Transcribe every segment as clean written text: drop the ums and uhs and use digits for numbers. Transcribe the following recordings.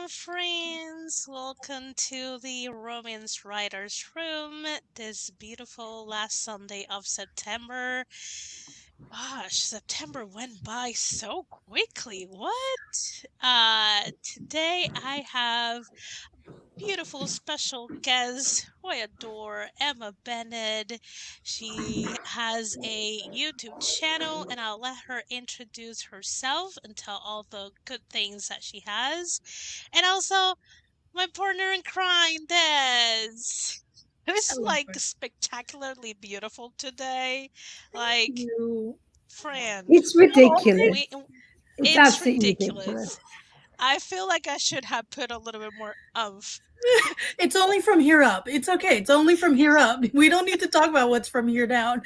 friends. Welcome to the Romance Writers Room this beautiful last Sunday of September. Gosh, September went by so quickly. What? Today I have beautiful special guest who I adore, Emma Bennet. She has a YouTube channel, and I'll let her introduce herself and tell all the good things that she has. And also, my partner in crime, Des, who's Hello, like friend. spectacularly beautiful today. Like, You. friend, It's ridiculous. we It's it's absolutely ridiculous. ridiculous. I feel like I should have put a little bit more of. It's only from here up. It's okay. It's only from here up. We don't need to talk about what's from here down.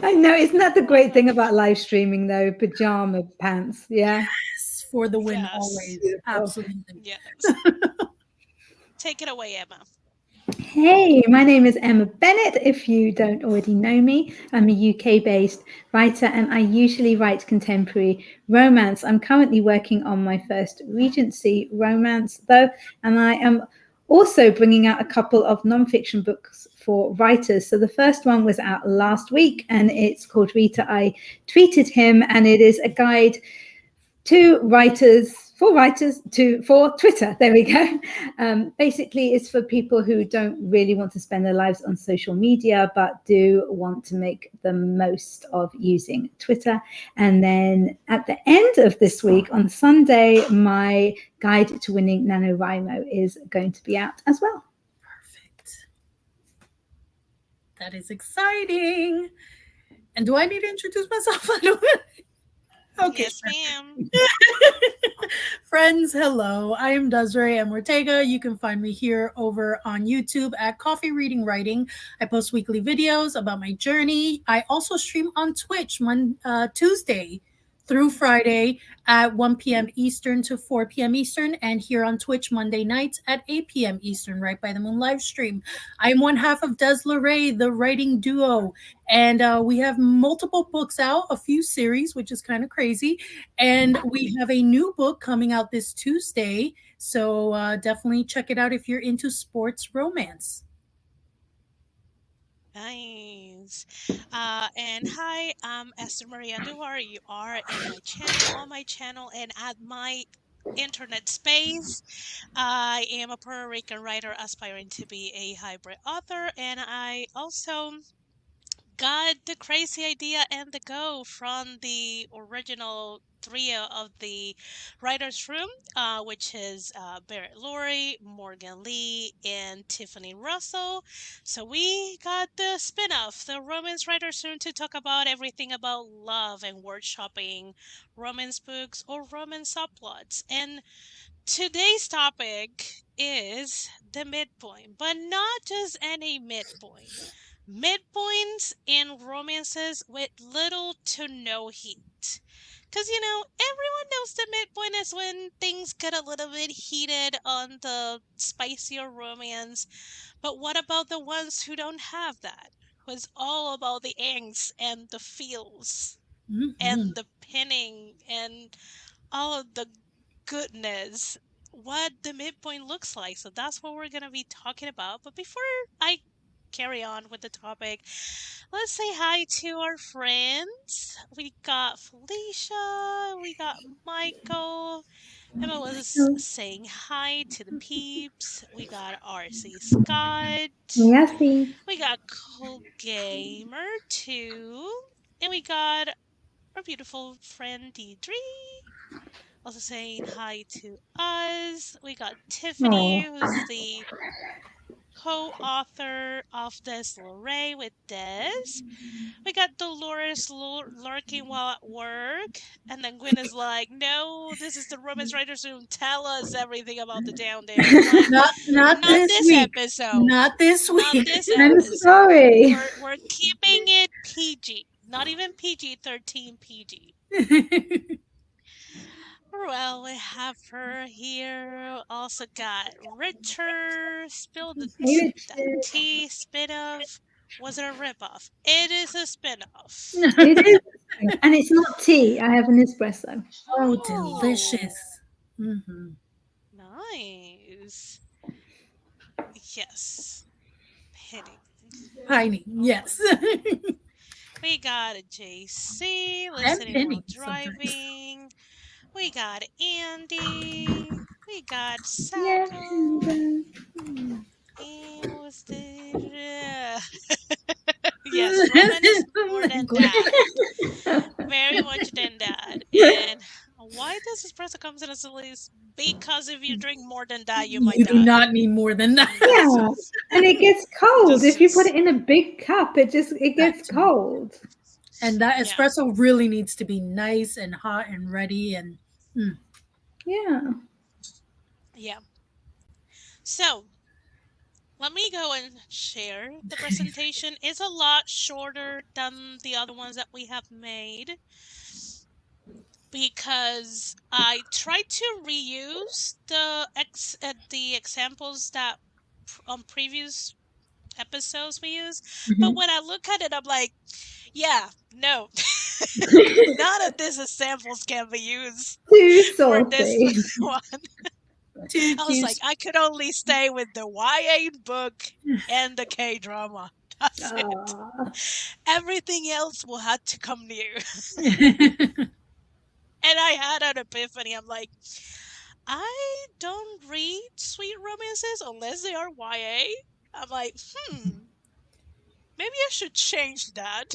I know, isn't that the great thing about live streaming though? Pajama pants, yeah. Yes, for the win Yes. always. Beautiful. Absolutely. Yes. Take it away, Emma. Hey, my name is Emma Bennett. If you don't already know me, I'm a UK based writer and I usually write contemporary romance. I'm currently working on my first Regency romance, though, and I am also bringing out a couple of nonfiction books for writers. So the first one was out last week and it's called Rita. I tweeted him, and it is a guide to writers for Twitter. There we go. Basically, it's for people who don't really want to spend their lives on social media, but do want to make the most of using Twitter. And then at the end of this week, on Sunday, my guide to winning NaNoWriMo is going to be out as well. Perfect. That is exciting. And do I need to introduce myself? I don't. Okay. Yes, ma'am. Friends, hello. I am Desiree M. Ortega. You can find me here over on YouTube at Coffee Reading Writing. I post weekly videos about my journey. I also stream on Twitch Tuesday through Friday at 1 p.m. Eastern to 4 p.m. Eastern, and here on Twitch Monday nights at 8 p.m. Eastern, right by the Moon live stream. I am one half of Des LeRae, the writing duo, and we have multiple books out, a few series, which is kind of crazy. And we have a new book coming out this Tuesday. So definitely check it out if you're into sports romance. Nice. And hi, I'm Esther Maria Duar. You are in my channel, on my channel, and at my internet space. I am a Puerto Rican writer aspiring to be a hybrid author, and I also got the crazy idea and the go from the original trio of the writers' room, which is Barrett Laurie, Morgan Lee, and Tiffany Russell. So we got the spin-off, the Romance Writers' Room, to talk about everything about love and workshopping romance books or romance subplots. And today's topic is the midpoint, but not just any midpoint. Midpoints in romances with little to no heat. Because, everyone knows the midpoint is when things get a little bit heated on the spicier romance. But what about the ones who don't have that? Who's all about the angst and the feels Mhm. and the pinning and all of the goodness, what the midpoint looks like. So that's what we're going to be talking about. But before I carry on with the topic, let's say hi to our friends. We got Felicia, we got Michael. Emma was saying hi to the peeps. We got RC Scott. Merci. We got Cool Gamer too. And we got our beautiful friend Deidre. Also saying hi to us. We got Tiffany, Oh, who's the co-author of Des LeRae with Des. We got Dolores lurking while at work. And then Gwen is like, no, this is the Romance Writers Room. Tell us everything about the Down There. I'm like, Not not this this week. episode. Not this Not week. this I'm episode. sorry. We're keeping it PG. Not even PG-13 PG. Well, we have her here. Also got Richard. Spill Hey, that tea spinoff. Was it a ripoff? It is a spinoff. it is, and it's not tea. I have an espresso. Oh, Oh, delicious. Mm-hmm. Nice. Yes. Hitting. Pining, yes. We got a JC And listening while penny sometimes. driving. We got Andy. We got Yeah. Sacco. And what's the yes, Roman is more than that. Very much than that. And why does espresso comes in a sillies? Because if you drink more than that, you might You do die. not need more than that. That's Yeah, just and it gets cold that's if you put it just in a big cup. It That gets too. cold. And that yeah. espresso really needs to be nice and hot and ready. And mm. Yeah. Yeah. So let me go and share the presentation. It's a lot shorter than the other ones that we have made because I tried to reuse the examples that on previous episodes we use, but Mhm. when I look at it, I'm like, yeah, no, none of these samples can be used Too for this salty. one. too I was cute. like, I could only stay with the YA book and the K drama. That's it. Ah. Everything else will have to come new. And I had an epiphany. I'm like, I don't read sweet romances unless they are YA. I'm like, maybe I should change that.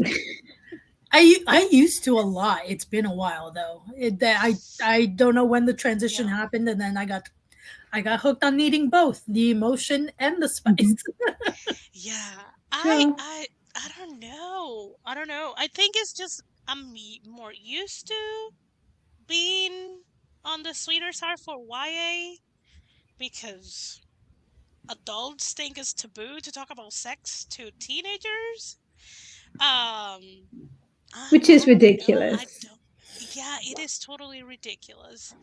I used to a lot. It's been a while though. I don't know when the transition Yeah. happened, and then I got hooked on needing both the emotion and the spice. Mhm. Yeah. Sure. I don't know. I don't know. I think it's just more used to being on the sweeter side for YA because adults think it's taboo to talk about sex to teenagers. Um, Which I is don't know. I ridiculous. don't. Yeah, it is totally ridiculous.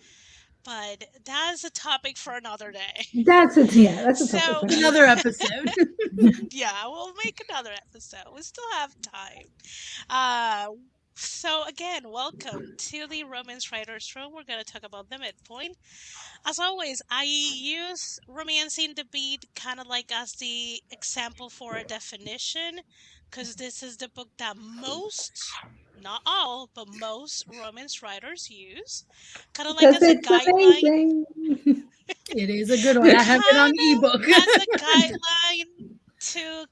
But that's a topic for another day. That's a topic So, for another Another episode. yeah, we'll make another episode. We still have time. Uh, so again, welcome to the Romance Writers Room. We're going to talk about the midpoint. As always, I use Romancing the Beat kind of like as the example for a definition, because this is the book that most, not all, but most romance writers use, kind of like because as a it's guideline, amazing. It is a good one. I have it on kind ebook. of as a guideline to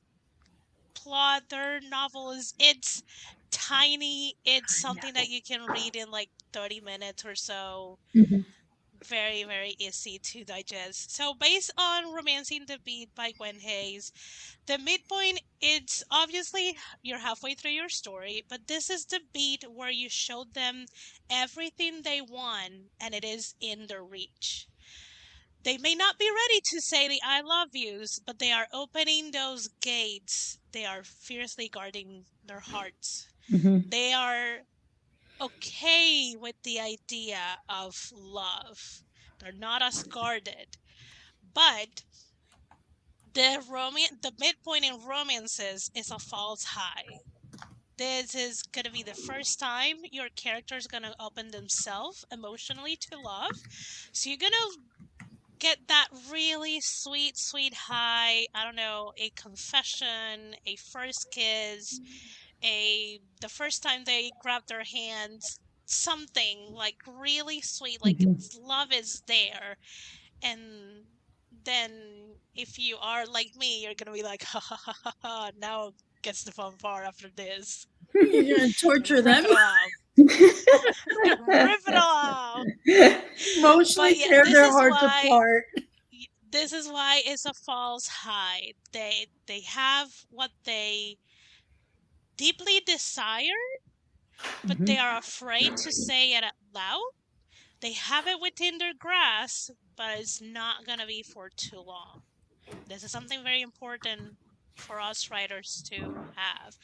plot their novels. It's tiny, it's something that you can read in like 30 minutes or so. Mhm. Very, very easy to digest. So, based on Romancing the Beat by Gwen Hayes, the midpoint, it's obviously you're halfway through your story, but this is the beat where you show them everything they want and it is in their reach. They may not be ready to say the I love yous, but they are opening those gates. They are fiercely guarding their hearts. Mhm. They are okay with the idea of love. They're not as guarded. But the midpoint in romances is a false high. This is gonna be the first time your character is gonna open themselves emotionally to love. So you're gonna get that really sweet, sweet high. I don't know, a confession, a first kiss, the first time they grab their hands, something like really sweet, like Mhm. love is there. And then if you are like me, you're gonna be like, ha ha ha ha ha, now gets the fun part after this. You're gonna torture Rip them, it all out. Rip it all out. emotionally But yeah, tear their hearts apart. this is why it's a false high. They have what they deeply desire, but they Mhm. are afraid to say it out loud. They have it within their grasp, but it's not gonna be for too long. This is something very important for us writers to have.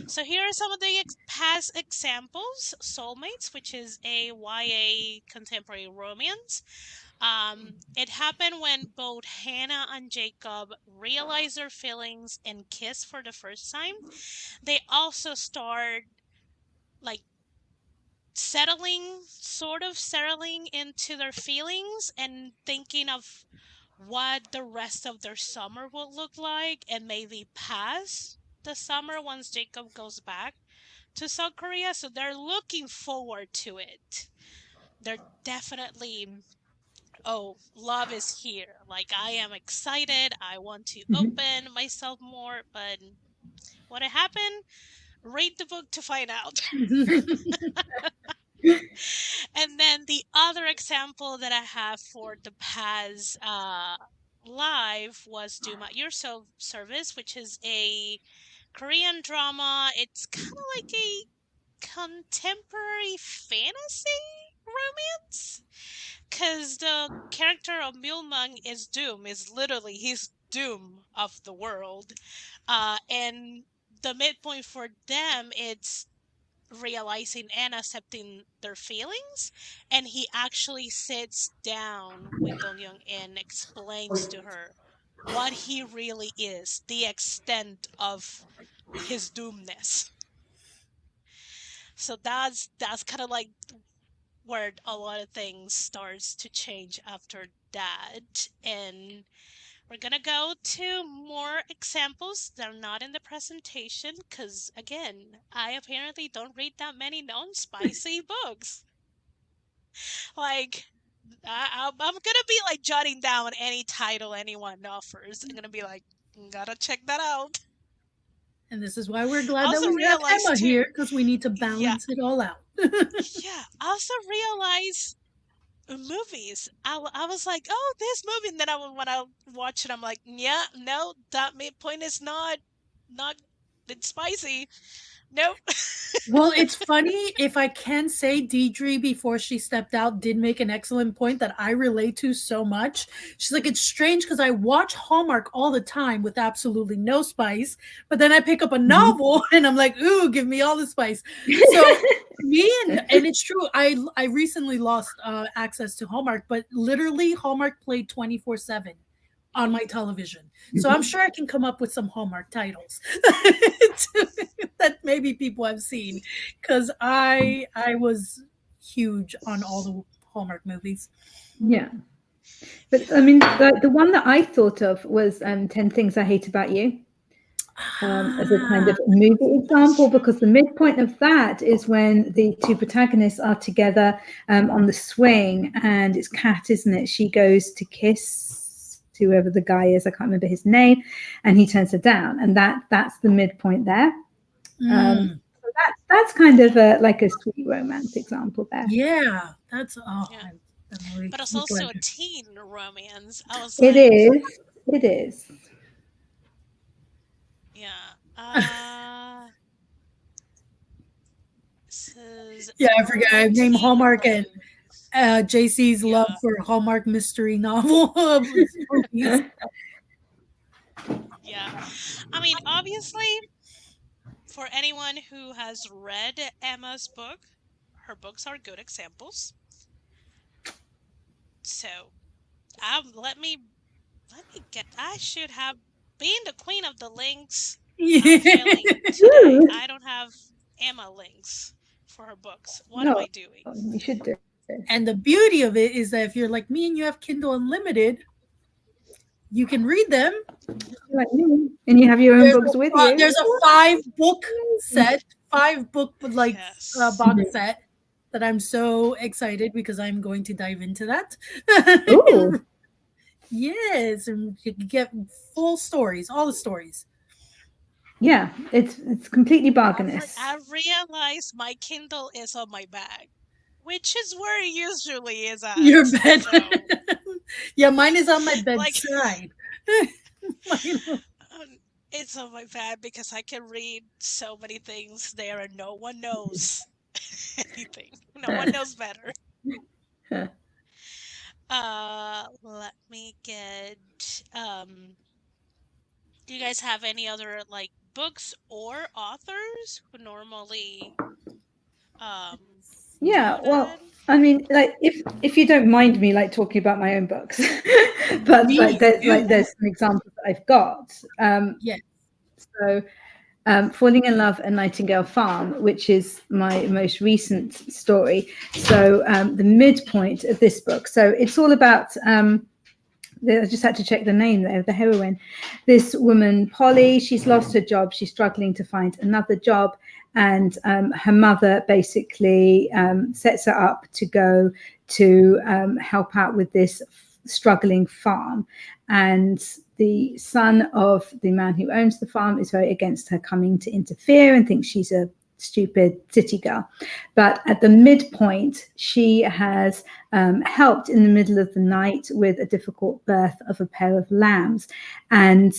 So here are some of the past examples. Soulmates, which is a YA contemporary romance. It happened when both Hannah and Jacob realized their feelings and kissed for the first time. They also start like sort of settling into their feelings and thinking of what the rest of their summer will look like, and maybe past the summer once Jacob goes back to South Korea. So they're looking forward to it. They're definitely, oh, love is here. Like, I am excited. I want to Mhm. open myself more, but what happened? Read the book to find out. And then the other example that I have for the past live was Do My Your Service, which is a Korean drama. It's kind of like a contemporary fantasy romance, because the character of Myung is Doom, is literally he's Doom of the world, and the midpoint for them it's realizing and accepting their feelings, and he actually sits down with Dong Young and explains to her what he really is, the extent of his doomness. So that's kind of like where a lot of things starts to change after that. And we're gonna go to more examples that are not in the presentation, because again, I apparently don't read that many non-spicy books. Like, I'm gonna be like jotting down any title anyone offers. I'm gonna be like, gotta check that out. And this is why we're I glad that also we have realized Emma too, here, because we need to yeah, balance it all out. yeah. I also realized movies. I was like, oh, this movie, and then when I watch it, I'm like, yeah, no, that midpoint is not it's spicy. Nope. Well, it's funny. If I can say, Deidre, before she stepped out, did make an excellent point that I relate to so much. She's like, it's strange because I watch Hallmark all the time with absolutely no spice, but then I pick up a Mhm. novel and I'm like, ooh, give me all the spice. So me and it's true. I recently lost access to Hallmark, but literally Hallmark played 24/7 on my television. So I'm Mhm. sure I can come up with some Hallmark titles that maybe people have seen, because I was huge on all the Hallmark movies. Yeah. But I Yeah. mean, the one that I thought of was 10 Things I Hate About You, as a kind Ah, of movie example, because the Mhm. midpoint of that is when the two protagonists are together on the swing, and it's Kat, isn't it? She goes to kiss whoever the guy is, I can't remember his name, and he turns her down, and that's the midpoint there. mm, So that's kind of a like a sweet romance example there. yeah, that's Yeah. that movie But it's was also a legend. teen romance. I was It like, is. It is. yeah. This is Yeah, I forgot. another I named teen Hallmark and romance. JC's love Yeah. for Hallmark mystery novel movies. Yeah. I mean, obviously, for anyone who has read Emma's book, her books are good examples. So, let me get. I should have been the queen of the links. I'm failing today. Woo! I don't have Emma links for her books. What am No, I doing? you should do it. And the beauty of it is that if you're like me and you have Kindle Unlimited, you can read them. Like me, and you have your own books with There's you. a 5 book set, 5 book like Yes. box set that I'm so excited because I'm going to dive into that. Oh, Yes, and you can get full stories, all the stories. yeah, it's completely bargainous. I realize my Kindle is on my bag, which is where it usually is Your at. bed. So, Yeah, mine is on my like, bedside. Mine- it's on my bag because I can read so many things there and no one knows anything. No one knows better. Let me get do you guys have any other like books or authors who normally um Yeah, do well, that? I mean, like if you don't mind me like talking about my own books, but Please like do. there's some examples that I've got. Yes. So Falling in Love at Nightingale Farm, which is my most recent story. So the midpoint of this book. So it's all about, I just had to check the name there, the heroine. This woman, Polly, she's lost her job. She's struggling to find another job. And her mother basically sets her up to go to help out with this struggling farm. And the son of the man who owns the farm is very against her coming to interfere and thinks she's a stupid city girl. But at the midpoint, she has helped in the middle of the night with a difficult birth of a pair of lambs. And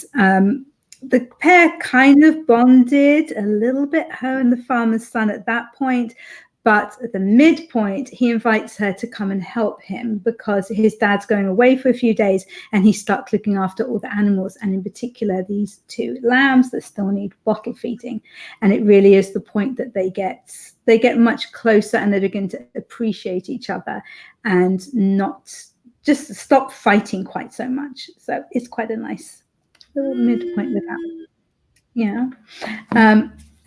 the pair kind of bonded a little bit, her and the farmer's son at that point. But at the midpoint, he invites her to come and help him because his dad's going away for a few days and he's stuck looking after all the animals, and in particular, these two lambs that still need bottle feeding. And it really is the point that they get much closer and they begin to appreciate each other and not just stop fighting quite so much. So it's quite a nice little midpoint with that. Yeah.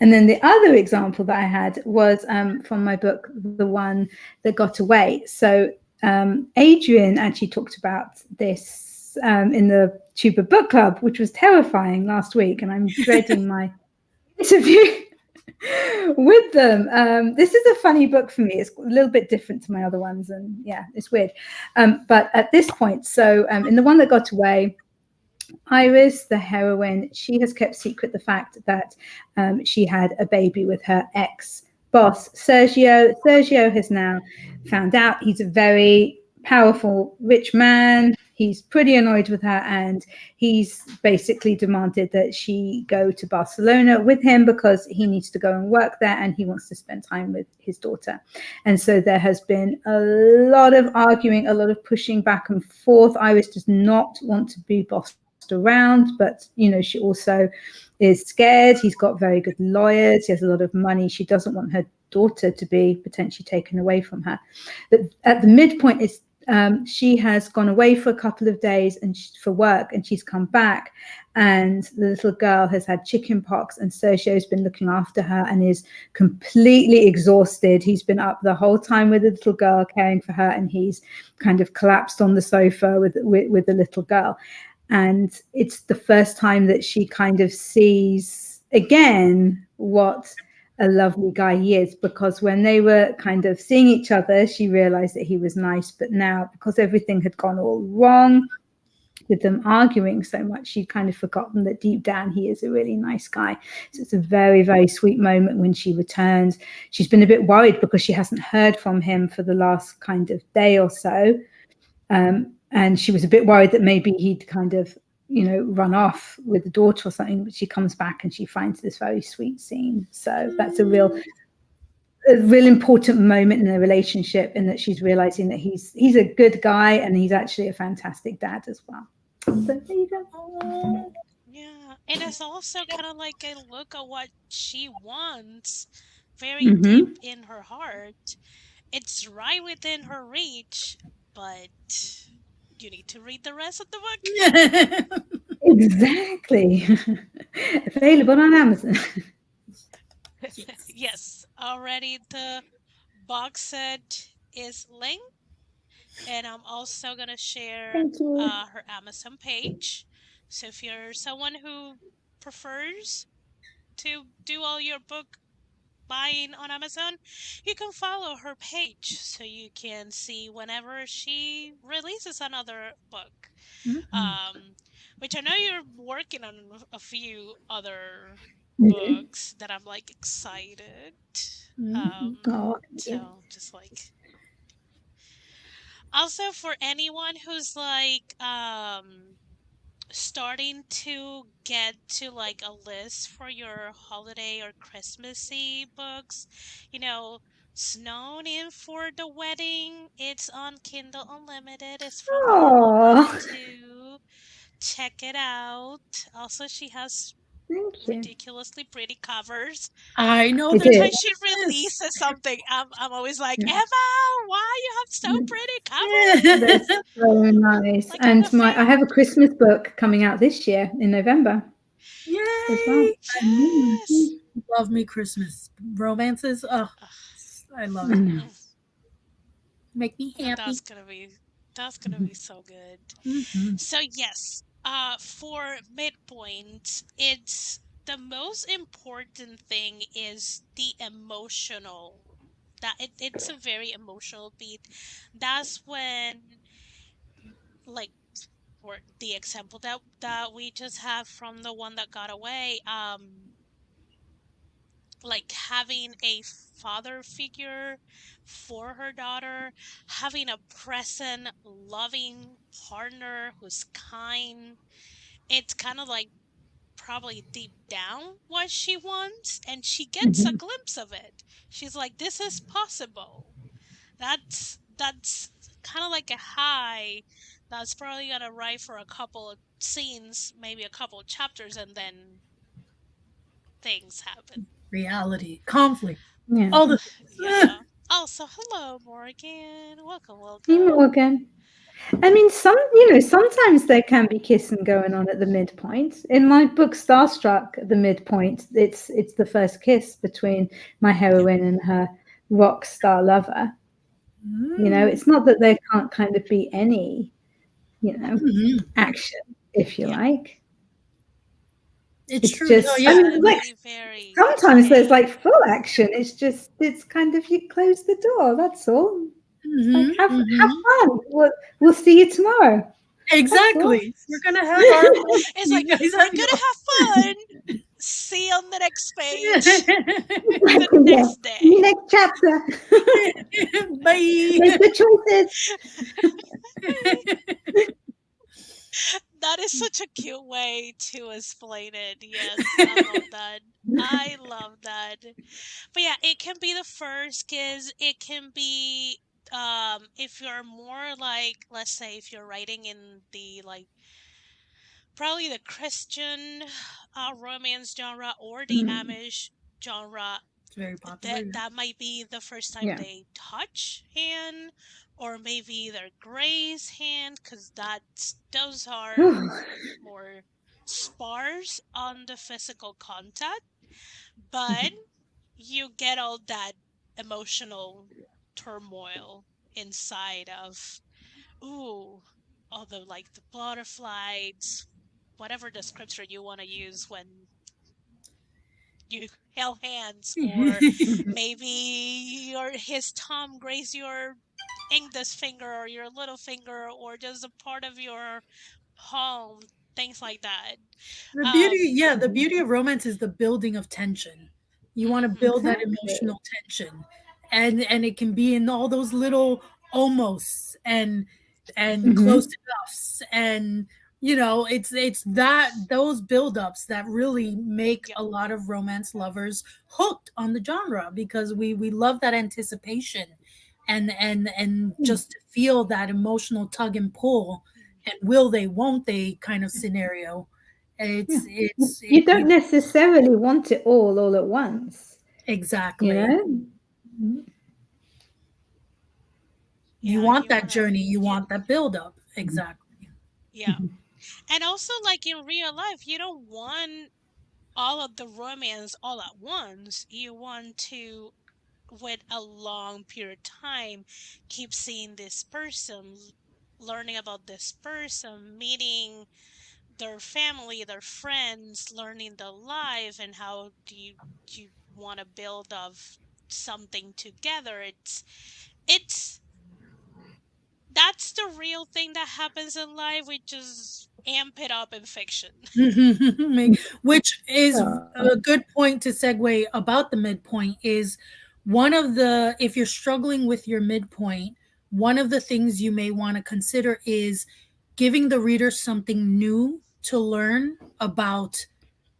And then the other example that I had was from my book, The One That Got Away. So Adrian actually talked about this in the Tuber Book Club, which was terrifying last week. And I'm dreading my interview with them. This is a funny book for me. It's a little bit different to my other ones. And yeah, it's weird. But at this point, so in The One That Got Away, Iris, the heroine, she has kept secret the fact that she had a baby with her ex-boss, Sergio. Sergio has now found out he's a very powerful, rich man. He's pretty annoyed with her, and he's basically demanded that she go to Barcelona with him because he needs to go and work there and he wants to spend time with his daughter. And so there has been a lot of arguing, a lot of pushing back and forth. Iris does not want to be bossed around, but she also is scared. He's got very good lawyers, he has a lot of money. She doesn't want her daughter to be potentially taken away from her. But at the midpoint is she has gone away for a couple of days and for work, and she's come back, and the little girl has had chicken pox, and Sergio's been looking after her and is completely exhausted. He's been up the whole time with the little girl, caring for her, and he's kind of collapsed on the sofa with the little girl. And it's the first time that she kind of sees again what a lovely guy he is, because when they were kind of seeing each other, she realized that he was nice. But now, because everything had gone all wrong with them arguing so much, she'd kind of forgotten that deep down he is a really nice guy. So it's a very, very sweet moment when she returns. She's been a bit worried because she hasn't heard from him for the last kind of day or so. And she was a bit worried that maybe he'd kind of, run off with the daughter or something, but she comes back and she finds this very sweet scene. So that's a real important moment in the relationship, in that she's realizing that he's a good guy and he's actually a fantastic dad as well. So there you go. Yeah, and it's also kind of like a look at what she wants very deep in her heart. It's right within her reach, but you need to read the rest of the book. Exactly. Available on Amazon. Yes, already the box set is linked, and I'm also gonna share her Amazon page. So if you're someone who prefers to do all your book buying on Amazon, you can follow her page so you can see whenever she releases another book. Which I know you're working on a few other books that I'm like excited. So just like, also for anyone who's like starting to get to like a list for your holiday or Christmassy books, Snowed In for the Wedding, it's on Kindle Unlimited. It's from Mama too. Check it out. Also, she has ridiculously pretty covers. I know. Every time she releases something, I'm always like, Emma, why you have so pretty covers? That's so nice. Like, and I have a Christmas book coming out this year in November. Yay! as well. I Yes. love me Christmas romances. Oh, Ugh, I love I it. know. mm, Make me that's happy. gonna be so good. Hmm. So yes, for midpoint, it's the most important thing is the emotional. It's a very emotional beat. That's when, like, for the example that we just have from the one that got away, like having a father figure for her daughter, having a present, loving partner who's kind. It's kind of like probably deep down what she wants, and she gets a Mhm. glimpse of it. She's like, this is possible. That's kind of like a high that's probably gonna ride for a couple of scenes, maybe a couple of chapters, and then things happen. Reality, conflict, Yeah. all the things. Yeah. Also, hello, Morgan. Welcome, Hey, welcome. Morgan. I mean, sometimes there can be kissing going on at the midpoint. In my book Starstruck, at the midpoint, it's the first kiss between my Yeah. heroine and her rock star lover. Mm-hmm. It's not that there can't kind of be any, you know, Mm-hmm. action, if you Yeah. like. It's It's true. No, just, I yeah. mean, like Very, very sometimes there's okay. like full action. It's kind of you close the door. That's all. It's like Mm-hmm. have Mm-hmm. fun. We'll see you tomorrow. That's all. Exactly. We're gonna have our It's like, guys. we're I gonna have fun. See you on the next page. The Exactly, yeah. next See you day. next chapter. know. Bye. Make good choices. That is such a cute way to explain it. Yes, I love that. I love that. But yeah, it can be the first kiss. It can be if you're more like, let's say if you're writing in the like probably the Christian romance genre or the Mm, Amish genre, It's very popular. that Yeah. that might be the first time yeah. they touch hand, or maybe their grace hand, because those are more sparse on the physical contact, but you get all that emotional turmoil inside of, ooh, all the like the butterflies, whatever descriptor you want to use when you held hands, or Mhm. maybe his thumb grazed your index finger or your little finger or just a part of your palm, things like that. The beauty, Um, yeah, the beauty of romance is the building of tension. You want to mhm, build that Exactly. emotional tension, and it can be in all those little almosts and close Hmm. enoughs, and it's that those buildups that really make yep, a lot of romance lovers hooked on the genre because we love that anticipation and just to feel that emotional tug and pull and will they won't they kind of scenario. Yeah. It You don't necessarily want it all at once, you exactly. know? You yeah, want you that wanna, journey, you you, want that build up. Exactly. yeah, and also like in real life, you don't want all of the romance all at once. You want to, with a long period of time, keep seeing this person, learning about this person, meeting their family, their friends, learning their life, and how do you want to build of something together. It's that's the real thing that happens in life. We just amp it up in fiction. Which is Sure. a good point to segue about the midpoint is one of the if you're struggling with your midpoint, one of the things you may want to consider is giving the reader something new to learn about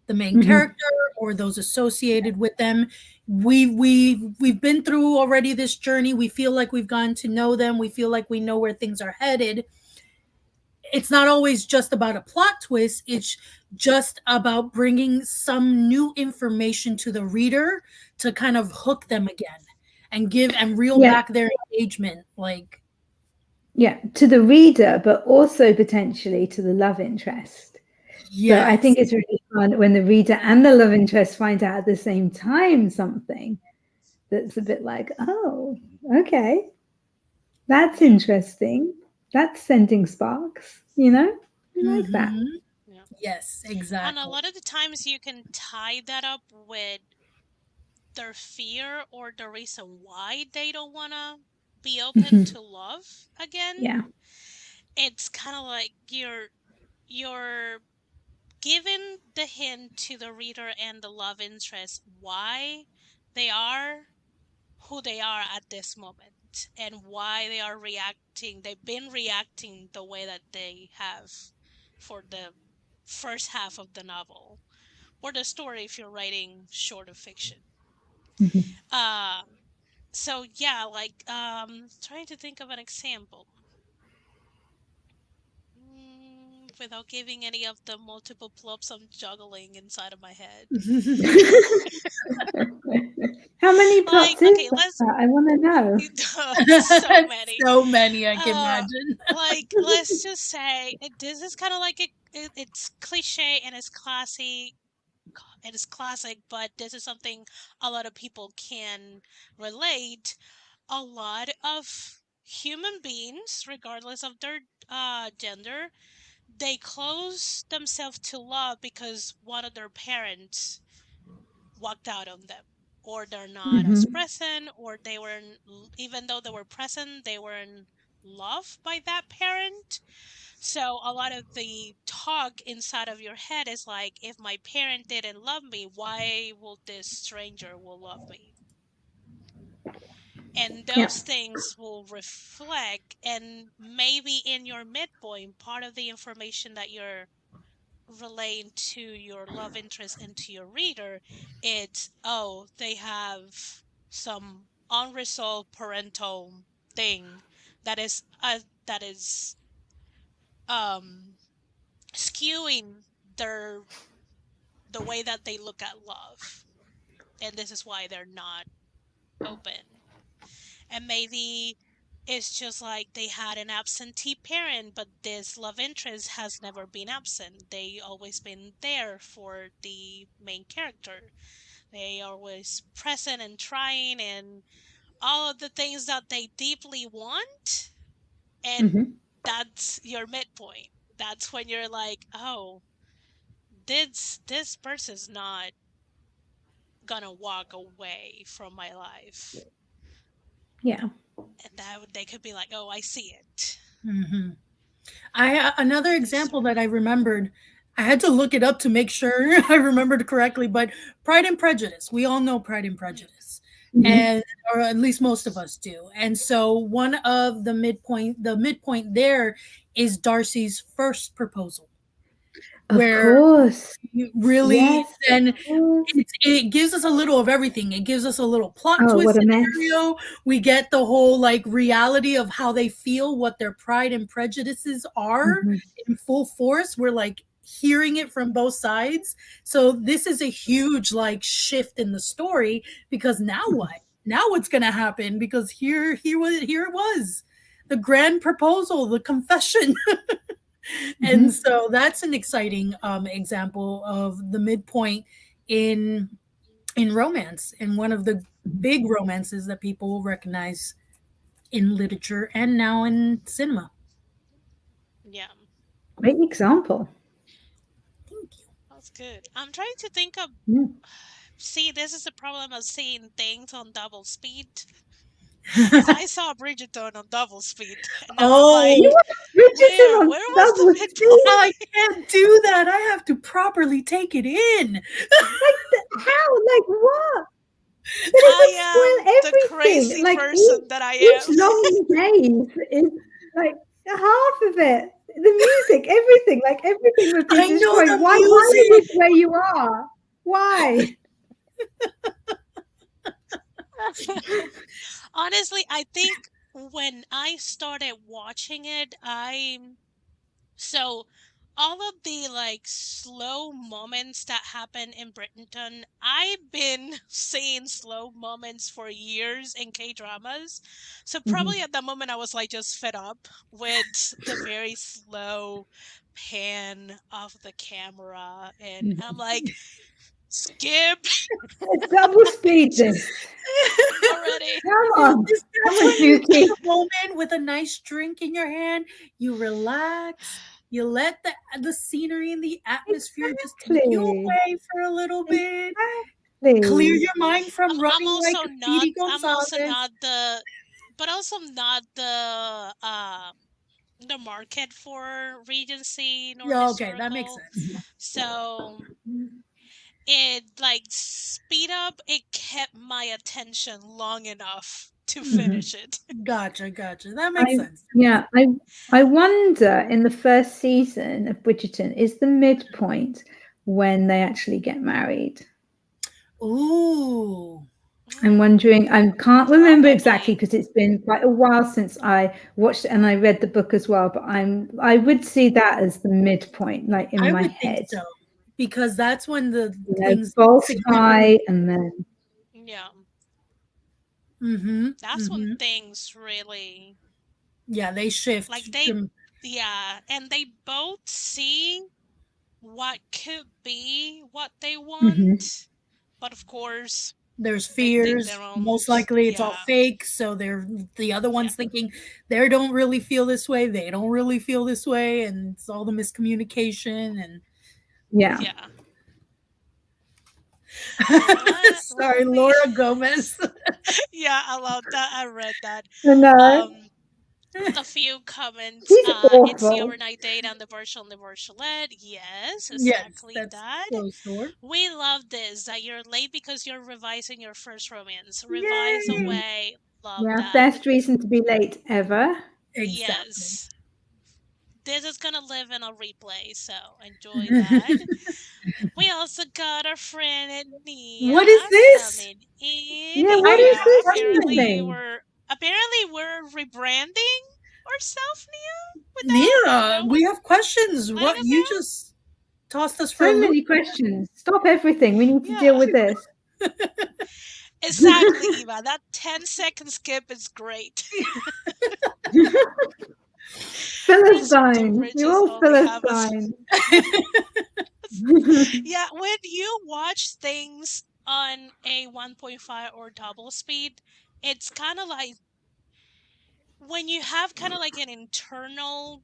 the main Hmm. character or those associated with them. We've been through already this journey. We feel like we've gotten to know them. We feel like we know where things are headed. It's not always just about a plot twist. It's just about bringing some new information to the reader to kind of hook them again and give and reel Yeah, back their engagement. Like, yeah, to the reader, but also potentially to the love interest. So I Yes. think it's really fun when the reader and the love interest find out at the same time something that's a bit like, oh, okay, that's Yeah. interesting. That's sending sparks, you know? I like that. Mm-hmm. Yeah. Yes, And a exactly. lot of the times you can tie that up with their fear or the reason why they don't want to be open Mhm. to love again. Yeah. It's kind of like you're giving the hint to the reader and the love interest why they are who they are at this moment and why they are reacting. They've been reacting the way that they have for the first half of the novel or the story if you're writing short of fiction. Mhm. Um, so yeah, like trying to think of an example. Without giving any of the multiple plops I'm juggling inside of my head. How many Like, plots is okay, let's that? I want to know. so many. So many, I can Uh, imagine. like let's just say this is kind of like it's cliche and it's classy. It is classic, but this is something a lot of people can relate. A lot of human beings, regardless of their gender, they close themselves to love because one of their parents walked out on them, or they're not as Mhm. present, or they weren't, even though they were present, they weren't loved by that parent. So a lot of the talk inside of your head is like, if my parent didn't love me, why will this stranger will love me? And Yeah. those things will reflect, and maybe in your midpoint, part of the information that you're relaying to your love interest and to your reader, it's, oh, they have some unresolved parental thing that is um skewing the way that they look at love, and this is why they're not open. And maybe it's just like they had an absentee parent, but this love interest has never been absent. They always been there for the main character. They always present and trying and all of the things that they deeply want. And Mhm. that's your midpoint. That's when you're like, oh, this person's not gonna walk away from my life. Yeah. And that they could be like, oh, I see it. Hmm. Another And this example that I remembered. I had to look it up to make sure I remembered correctly, but Pride and Prejudice. We all know Pride and Prejudice, Mhm. and or at least most of us do. And so one of the midpoint there is Darcy's first proposal, Of where course. really Yes, of then course. it gives us a little of everything. It gives us a little plot Oh, what twist a mess. scenario. We get the whole like reality of how they feel, what their pride and prejudices are Mhm. in full force. We're like hearing it from both sides. So this is a huge like shift in the story because now what? Now what's gonna happen? Because here it was. The grand proposal, the confession. And Mhm. so that's an exciting example of the midpoint in romance, and one of the big romances that people will recognize in literature and now in cinema. Yeah, Great example. Thank that's good. I'm trying to think of. Yeah. See, this is the problem of seeing things on double speed. Because you. I saw Bridgerton on double speed, and now I'm You Oh, like, watched Bridgerton where on was the double speed? I midpoint? can't do that. I have to properly take it in. Like, how? Like, what? But it would I am spoil the everything. crazy Like, person that I each am. long days is like half of it. The music, everything, like everything would be I know destroyed. the Why are you music. where you are? Why? Honestly, I think when I started watching it, so all of the like slow moments that happen in Brittenton, I've been seeing slow moments for years in K dramas. So Mhm. probably at that moment I was like just fed up with the very slow pan of the camera, and I'm Mhm. like, skip It's double speed this. already. Come on. Come That's on, when you take Suki. a moment with a nice drink in your hand, you relax, you let the scenery and the atmosphere just take you Exactly. away for a little bit, clear Exactly. your mind from I'm running like also not. Speedy I'm also Gonzalez. not the. But also not the market for Regency nor Yeah, okay, that makes historical. sense. So it like speed up. It kept my attention long enough to Mhm. finish it. Gotcha, gotcha. That makes I sense. yeah, I wonder in the first season of Bridgerton is the midpoint when they actually get married. Ooh. I'm Mm, wondering, I can't remember exactly probably. because it's been quite a while since I watched it and I read the book as well, but I would see that as the midpoint, like in I my would think head. so because that's when the You know, things both significantly. high and then Yeah, Mm-hmm. that's when Mm-hmm. things really Yeah, they like shift. they. Yeah, and they both see what could be what they Mhm. want, but of course There's they think their fears. own. Most likely, it's all Yeah, fake. So they're the other yeah, ones thinking they don't really feel this way. They don't really feel this way, and it's all the miscommunication and. Yeah. yeah. So let Sorry, me. Laura Gomez. Yeah, I love that. I read that. I know. Um, a few comments. She's It's the awful. overnight date and the virtual led. Yes, Yes, exactly that's that. closed door. We love this. That you're late because you're revising your first romance. Revise Yay! away. Love Yeah, that. best reason to be late ever. Exactly. Yes. This is gonna live in a replay, so enjoy that. We also got our friend What is Nia this? coming in. Yeah, what I is Yeah, this apparently happening? we're rebranding ourselves, Nia, with that. Is Nia, that we have questions. letting What us you know? just tossed us for a So loop? many questions. Stop everything. We need to deal Yeah, with this. exactly, Eva. That 10-second skip is great. Philistines. You're Bridges all only have us. Philistines. Yeah, when you watch things on a 1.5 or double speed, it's kind of like when you have kind of like an internal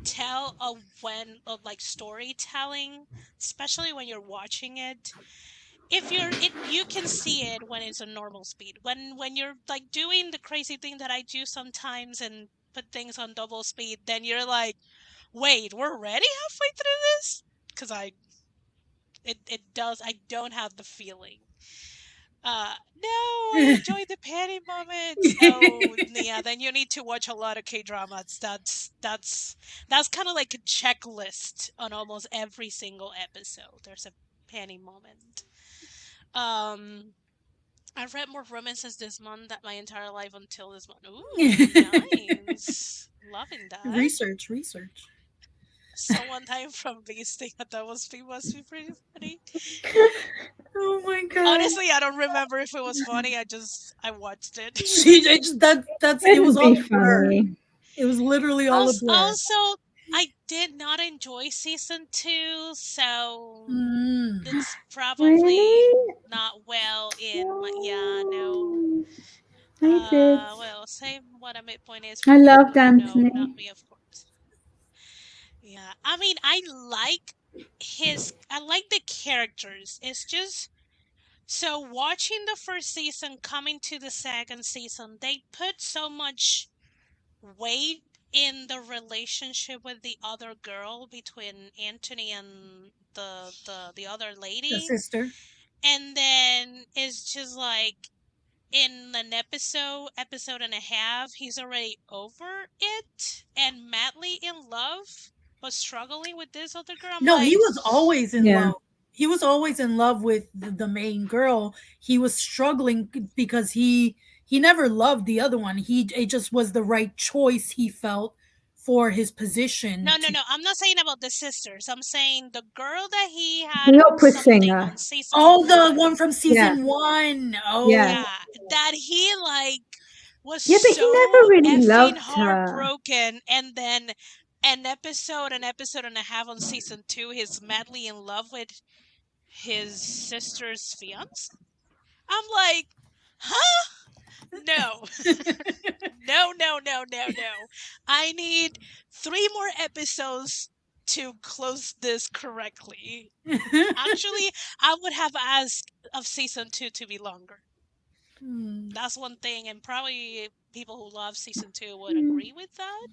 tell of like storytelling, especially when you're watching it. If you're it you can see it when it's a normal speed. When you're like doing the crazy thing that I do sometimes and put things on double speed, then you're like, wait, we're already halfway through this? Because I don't have the feeling. No, I enjoy the petty moments. Oh, yeah, then you need to watch a lot of K-dramas. That's kind of like a checklist on almost every single episode. There's a penny moment. Um, I've read more romances this month than my entire life until this month. Ooh, nice. Loving that. Research, research. Someone time from Beasting that must be pretty funny. Oh my god. Honestly, I don't remember if it was funny. I watched it. That's it was It'd all be a blur. funny. It was literally all a blur. Also, I did not enjoy season 2, so Mm. it's probably Really? not well in my. Yeah, no. No. I did. Well, say what a midpoint is I for people loved who know, not Anthony. me, of course. Yeah, I mean, I like the characters. It's just so watching the first season coming to the second season, they put so much weight in the relationship with the other girl between Anthony and the other The lady, sister. and then it's just like in an episode and a half, he's already over it and madly in love, but struggling with this other girl. I'm No, he like, was always in Yeah. love. He was always in love with the main girl. He was struggling because he never loved the other one. He it just was the right choice he felt for his position No, no, to. no. I'm not saying about the sisters. I'm saying the girl that he had The opera something singer. on season Oh, the one. one from Yeah, season one. yeah. Oh, Yeah, that he was Yeah, but he so never really effing loved her. heartbroken, and then an episode and a half on season two, he's madly in love with his sister's fiance. I'm like, huh? No, no, no, no, no, no. I need 3 more episodes to close this correctly. Actually, I would have asked of season two to be longer. Hmm. That's one thing, and probably people who love season two would Mm, agree with that.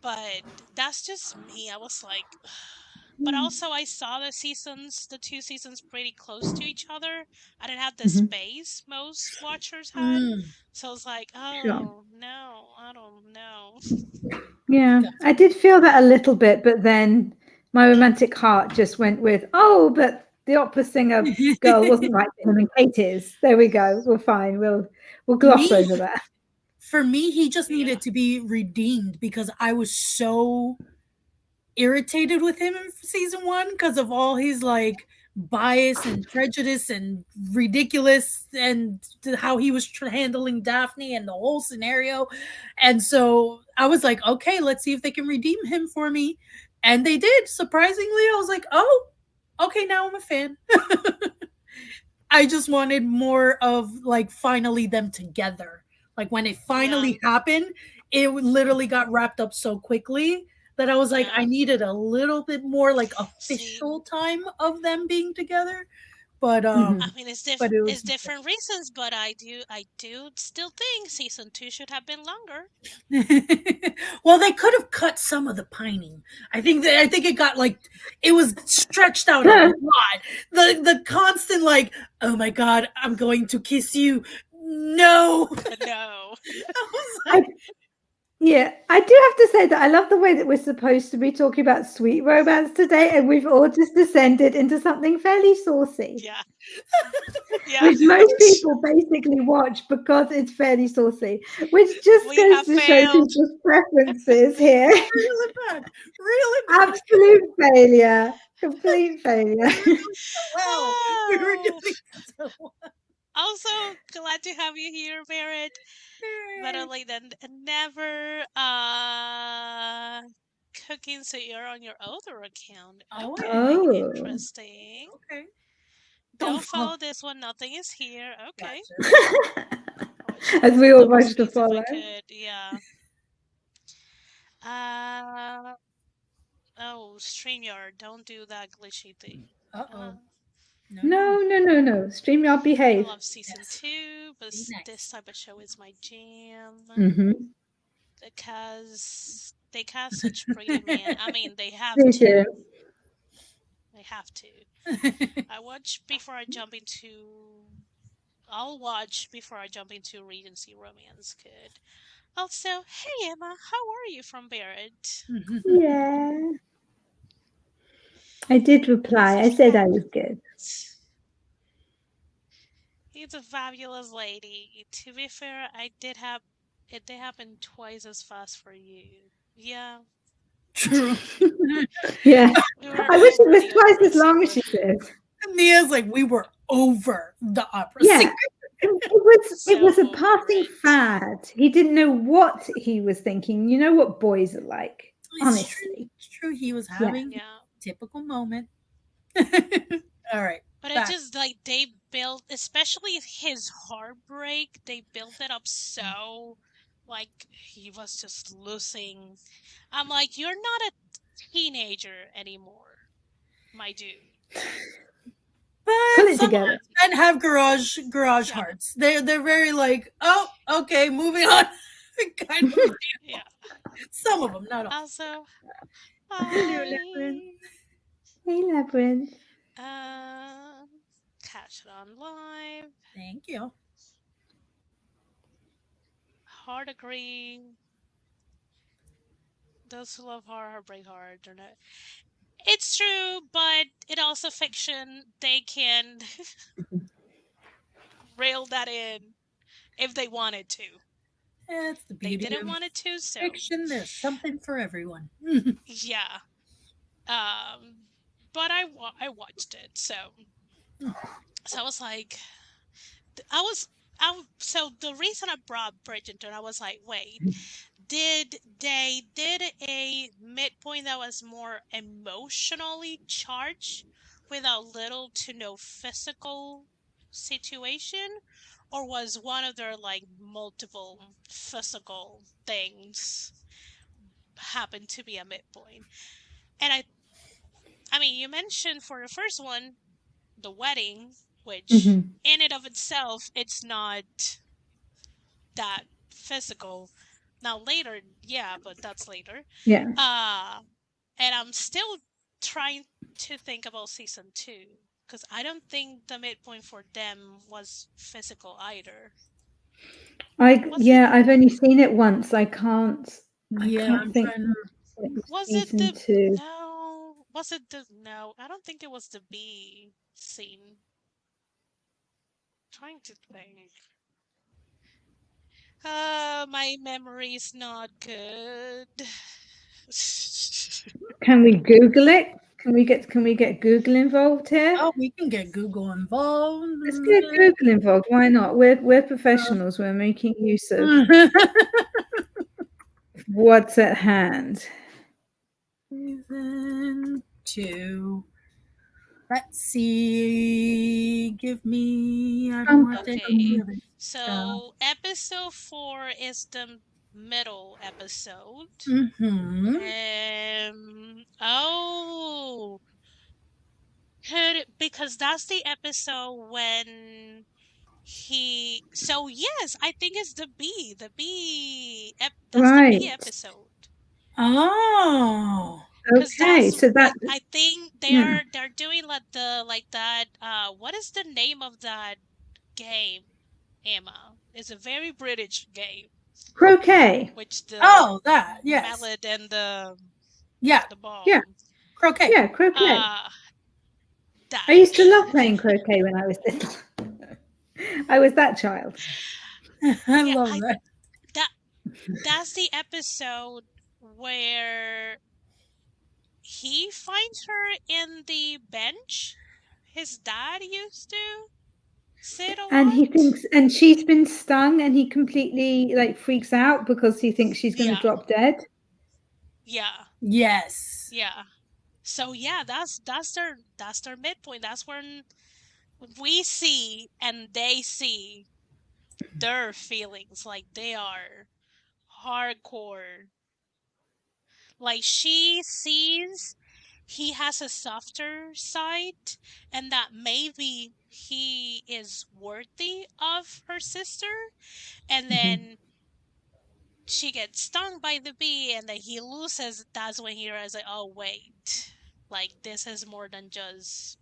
But that's just me. I was like, but mm, also I saw the 2 seasons pretty close to each other. I didn't have the mhm. space most watchers had. Mm. So I was like, Sure. oh no, I don't know. Yeah, Got I did feel that a little bit, but then my romantic heart just went with, oh, but the opera singer girl wasn't right for him and Kate is. There we go. We're fine. We'll gloss me, over that. for me, he just Yeah. needed to be redeemed because I was so irritated with him in season one because of all his like bias and prejudice and ridiculous and how he was handling Daphne and the whole scenario. And so I was like, okay, let's see if they can redeem him for me. And they did. Surprisingly, I was like, oh, okay, now I'm a fan. I just wanted more of like finally them together. Like when it Yeah. finally happened, it literally got wrapped up so quickly that I was like, I Yeah. needed a little bit more like See, official time of them being together. But I Mhm. mean, it it's was different reasons, but I do still think season two should have been longer. well, they could have cut some of the pining. I think it got like it was stretched out a lot. The constant like, oh my god, I'm going to kiss you. No. No. I was I like, Yeah, I do have to say that I love the way that we're supposed to be talking about sweet romance today, and we've all just descended into something fairly saucy, Yeah. Yeah. which most people basically watch because it's fairly saucy, which just We goes have to show failed. people's preferences here. really bad. Really bad. Absolute failure, complete failure. We were doing so well. We were Oh. doing so well. Also, glad to have you here, Barrett. Better late than never. Cooking so you're on your other account. Oh yeah. Okay, Oh, interesting. Okay. Don't Don't fall. follow this one. Nothing is here. Okay. Gotcha. I wish I as could we all double rush to speeds if I follow. could. Yeah. Uh oh, StreamYard. Don't do that glitchy thing. Uh Uh, oh. No, no, no. No, no, no, no. StreamYard I behave. love season Yes. two, but Be this nice. type of show is my jam. Mm-hmm. Because they cast such pretty men. I mean, they have They to. do. They have to. I watch before I jump into. I'll watch before I jump into Regency Romance. Good. Also, hey Emma, how are you from Barrett? Yeah. I did He's reply. a I said I was good. he's a fabulous lady. To be fair, it did happen twice as fast for you. Yeah, True. Yeah. we were I wish it over was the twice opera as long as singer. she said. Nia's like, we were over the opera Yeah. singer. It So was a over passing it. fad. He didn't know what he was thinking. You know what boys are like, It's true. honestly. It's true. He was Yeah. having a Yeah. typical moment. All right. But it Back. just they built, especially his heartbreak, they built it up so like he was just losing. I'm like, you're not a teenager anymore, my dude. Pull But it some together. men have garage Yeah, hearts. They're very like, oh, okay, moving on. kind of yeah. some of them, not all. Also, Hello, Labyrinth. I Hey, Labyrinth. uh catch it on live. Thank you. Hard agree. Those who love horror break hard. They're not. It's true, but it also fiction. They can rail that in if they wanted to. That's the They beauty didn't of want it to, so fiction. There's something for everyone. yeah. Um, but I watched it, so I was like, I was so the reason I brought Bridgerton, I was like, wait, did a midpoint that was more emotionally charged with a little to no physical situation, or was one of their like multiple physical things happened to be a midpoint? And I mean, you mentioned for the first one the wedding, which Hmm. in and of itself it's not that physical. Now later, yeah, but that's later. Yeah. Uh and I'm still trying to think about season 2 because I don't think the midpoint for them was physical either. Was it I've only seen it once. I Yeah, can't I'm think trying to. it was was it season the two. no, was it the no, I don't think it was the B scene. Trying to think. My memory's not good. Can we Google it? Can we get Google involved here? Oh, we can get Google involved. Let's get Google involved. Why not? We're professionals. We're making use of what's at hand. Season 2. Let's see. Give me. I don't want to take the Okay, other stuff. so episode 4 is the middle episode. Mm-hmm. Oh, because that's the episode when so yes, I think it's that's the B Right. episode. Oh. Because Okay. So that I think yeah. they're doing like that what is the name of that game, Emma? It's a very British game, Croquet. which the Oh, that. Yes. mallet and Yeah. the Yeah. ball. Croquet. Yeah. Croquet. Uh I that used to love playing croquet when I was little. I was that child. I yeah, love I that. that that's the episode where he finds her in the bench his dad used to sit a And he lot. thinks, and she's been stung, and he completely like freaks out because he thinks she's going to Yeah, drop dead. yeah, Yes. yeah. So yeah, that's their midpoint. That's when we see and they see their feelings, like they are hardcore. Like she sees he has a softer side and that maybe he is worthy of her sister, and Hmm. then she gets stung by the bee and then he loses. That's when he realizes like, oh wait, like this is more than just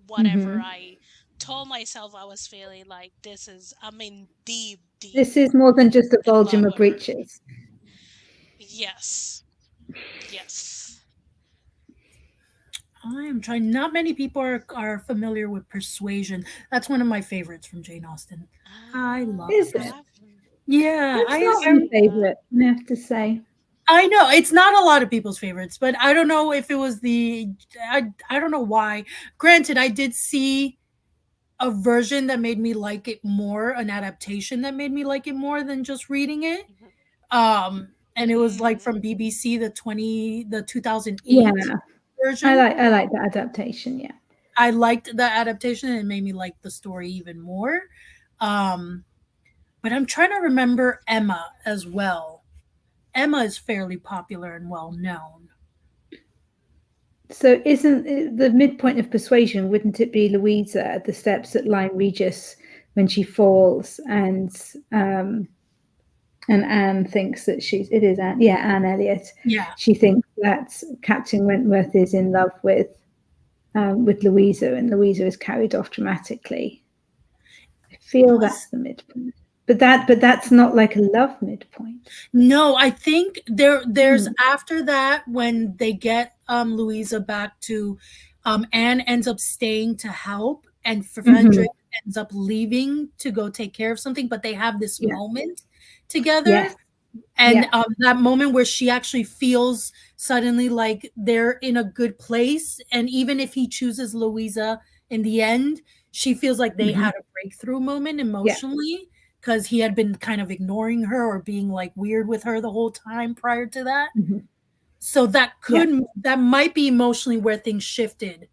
whatever Hmm. I told myself I was feeling. Like this is, I'm in deep This is more than just a in bulge in love my with her. breeches. Yes, yes. I am trying. Not many people are familiar with Persuasion. That's one of my favorites from Jane Austen. I love Is it. it? I've Yeah, That's never not my seen that. favorite, I have to say. I know it's not a lot of people's favorites, but I don't know if it was I don't know why. Granted, I did see a version that made me like it more, an adaptation that made me like it more than just reading it. And it was like Mm. from BBC, the Yeah, 2008 version. I like the adaptation. Yeah. I liked the adaptation and it made me like the story even more. Um, but I'm trying to remember Emma as well. Emma is fairly popular and well known. So isn't the midpoint of Persuasion? Wouldn't it be Louisa at the steps at Lyme Regis when she falls and Anne thinks that it is Anne, yeah, Anne Elliot. Yeah. She thinks that Captain Wentworth is in love with Louisa, and Louisa is carried off dramatically. I feel that's Was the midpoint, but that's not like a love midpoint. no, I think there's Hmm. after that when they get Louisa back to Anne ends up staying to help and Frederick Mhm. ends up leaving to go take care of something, but they have this Yeah. moment together. Yes. And Yeah. that moment where she actually feels suddenly like they're in a good place. And even if he chooses Louisa in the end, she feels like they Hmm. had a breakthrough moment Yeah. emotionally because he had been kind of ignoring her or being like weird with her the whole time prior to that. Hmm. So Yeah. that might be emotionally where things shifted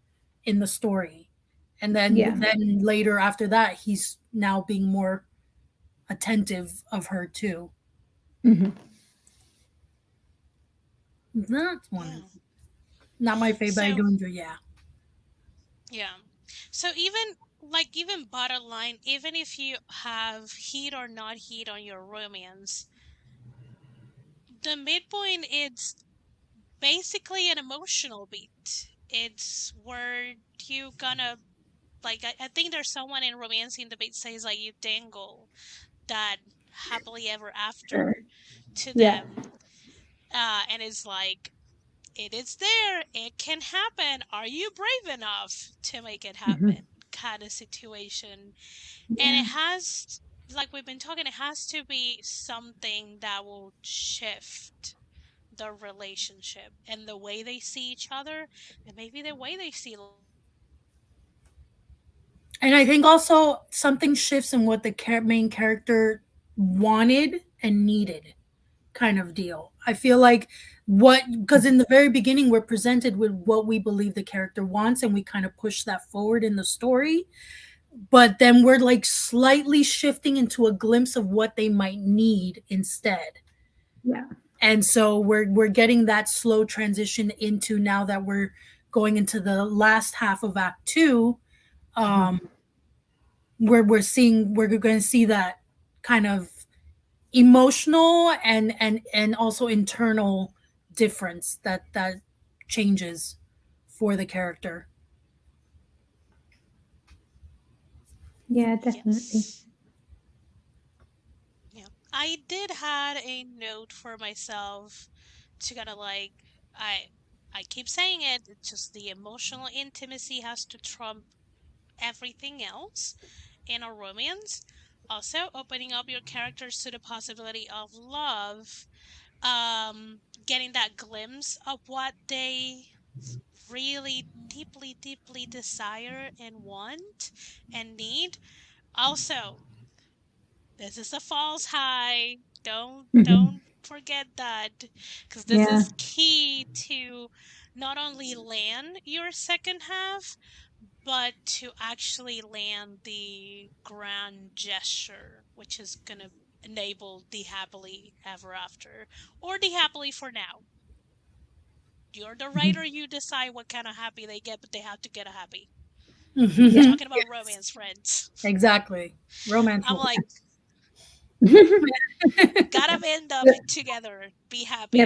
in the story. And Yeah. then later after that, he's now being more attentive of her too. Hmm. That's one. Yeah. Not my favorite, but I So do enjoy. Yeah. yeah. So even bottom line, even if you have heat or not heat on your romance, the midpoint is basically an emotional beat. It's where you gonna like I think there's someone in romancing debate says like you dangle that happily ever after to Yeah. them. And it's like it is there, it can happen. Are you brave enough to make it Hmm. happen? Kind of situation. And Yeah. it has like we've been talking, it has to be something that will shift the relationship and the way they see each other and maybe the way they see And I think also something shifts in what the main character wanted and needed, kind of deal. I feel like what, because in the very beginning, we're presented with what we believe the character wants, and we kind of push that forward in the story. But then we're like slightly shifting into a glimpse of what they might need instead. Yeah. And so we're getting that slow transition into now that we're going into the last half of Act Two, Hmm. um, where we're going to see that kind of emotional and also internal difference that changes for the character. Yeah, definitely. yes. Yeah. I did had a note for myself to kind of like I I keep saying it, it's just the emotional intimacy has to trump everything else in a romance. Also, opening up your characters to the possibility of love, getting that glimpse of what they really deeply desire and want and need. Also, this is a false high. Hmm. Don't forget that, because this Yeah. is key to not only land your second half, but to actually land the grand gesture, which is gonna enable the happily ever after or the happily for now. You're the writer, Hmm. you decide what kind of happy they get, but they have to get a happy. We're Yeah. Yes, talking about romance, friends. exactly. Romance I'm will. like, gotta end up But together, be yeah, happy.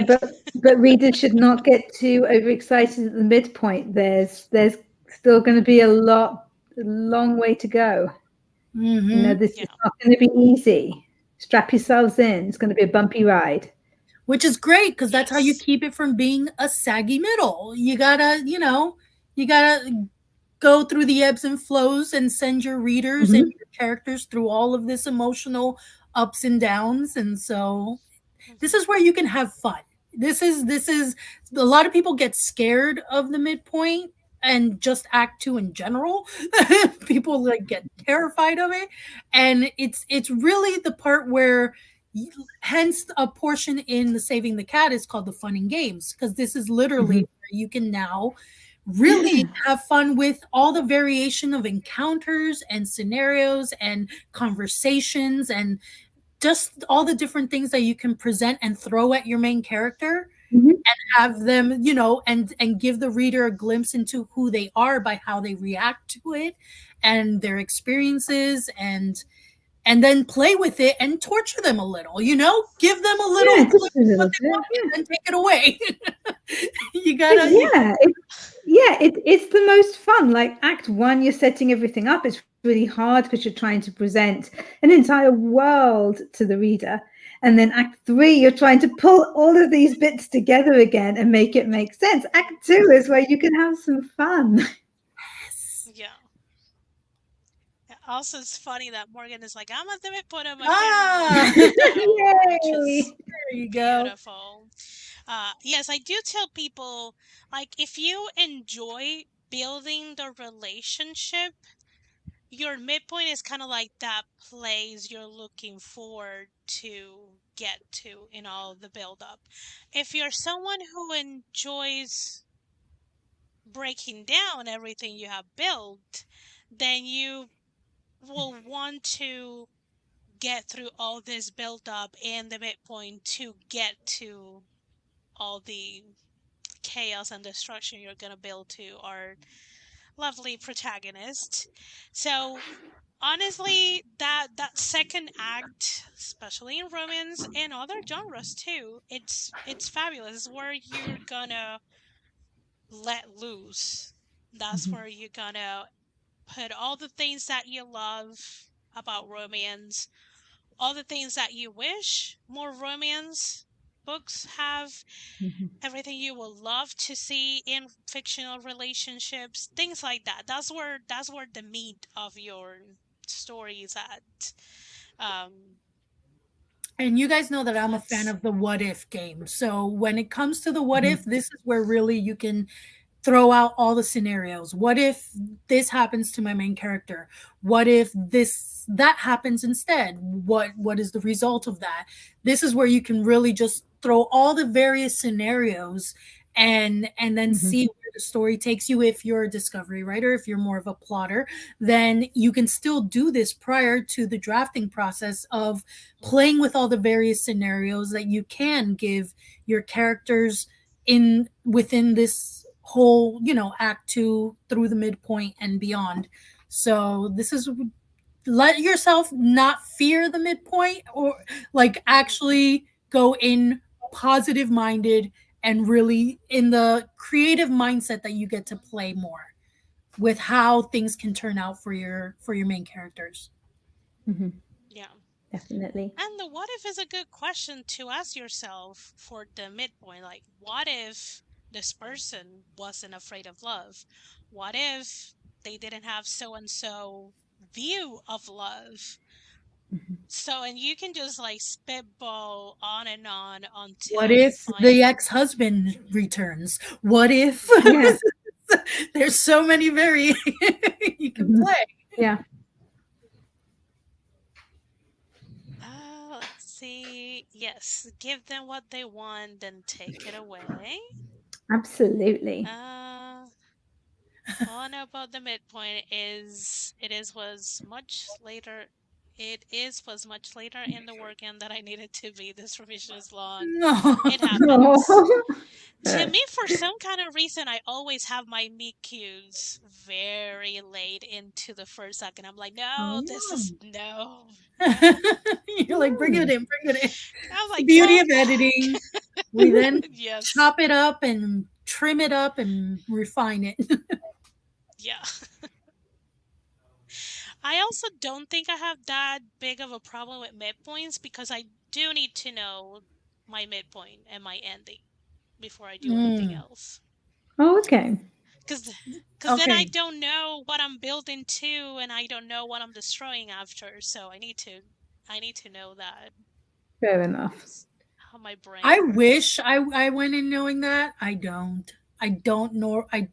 but readers should not get too overexcited at the midpoint. There's still going to be a long way to go. You know, Hmm. this is Yeah. not going to be easy. Strap yourselves in. It's going to be a bumpy ride. Which is great because that's how you Yes. keep it from being a saggy middle. You gotta, you gotta go through the ebbs and flows and send your readers and Hmm. your characters through all of this emotional ups and downs. And so this Hmm. is where you can have fun. This is a lot of people get scared of the midpoint and just act two in general. People like get terrified of it, and it's really the part where hence a portion in the Saving the Cat is called the fun and games, because this is literally Hmm. where you can now really Yeah. have fun with all the variation of encounters and scenarios and conversations and just all the different things that you can present and throw at your main character, Hmm. have them, and give the reader a glimpse into who they are by how they react to it and their experiences, and then play with it and torture them a little, give them a little Yeah, just glimpse a of what little they bit. want and then take it away. you But gotta you, yeah, it's the most fun. Like Act One, you're setting everything up. It's really hard because you're trying to present an entire world to the reader. And then Act Three, you're trying to pull all of these bits together again and make it make sense. Act Two is where you can have some fun. Yeah. Also, it's funny that Morgan is like, I'm at the midpoint of my family Ah, line, which is Yay! there you go. beautiful. Yes, I do tell people, like, if you enjoy building the relationship, your midpoint is kind of like that place you're looking forward to get to in all the build up. If you're someone who enjoys breaking down everything you have built, then you will want to get through all this build up and the midpoint to get to all the chaos and destruction you're going to build to our lovely protagonist. So honestly, that second act, especially in romance and other genres too, it's fabulous. It's where you're gonna let loose. That's Mhm, where you're gonna put all the things that you love about romance, all the things that you wish more romance books have, mhm, everything you would love to see in fictional relationships, things like that. That's where the meat of your story is at. Um, And you guys know that I'm a fan that's of the what if game. So when it comes to the what mhm, if, this is where really you can throw out all the scenarios. What if this happens to my main character? What if this that happens instead? What is the result of that? This is where you can really just throw all the various scenarios and then mhm, see where the story takes you. If you're a discovery writer, if you're more of a plotter, then you can still do this prior to the drafting process of mhm, playing with all the various scenarios that you can give your characters in within this whole, act 2 through the midpoint and beyond. So this is, let yourself not fear the midpoint, or like mhm. actually go in positive minded and really in the creative mindset that you get to play more with how things can turn out for your main characters. mhm. Yeah. Definitely. And the what if is a good question to ask yourself for the midpoint. Like, what if this person wasn't afraid of love? What if they didn't have so and so view of love? Mhm. So, and you can just like spitball on What until you if the find, ex-husband returns? What if yeah. Yeah. there's so many you can Mhm. play. Yeah. Let's see. Yes, give them what they want, then take it away. Absolutely. Uh, all I know about the midpoint is it was much later in the workout that I needed to be. This revision is long. No. It happens. Oh. To me, for some kind of reason, I always have my meet cues very late into the first second. I'm like, no, this is Oh. no, no. You're like, bring it Mm. in, bring it in. I'm It's the like, beauty come of back. editing. We then Yes. chop it up and trim it up and refine it. Yeah. I also don't think I have that big of a problem with midpoints because I do need to know my midpoint and my ending before I do anything Mm, else. Oh, okay. Because then I okay. don't know what I'm building to and I don't know what I'm destroying after. So I need to know that. Fair enough. How my I brain wish works. I went in knowing that. I don't. I don't know. I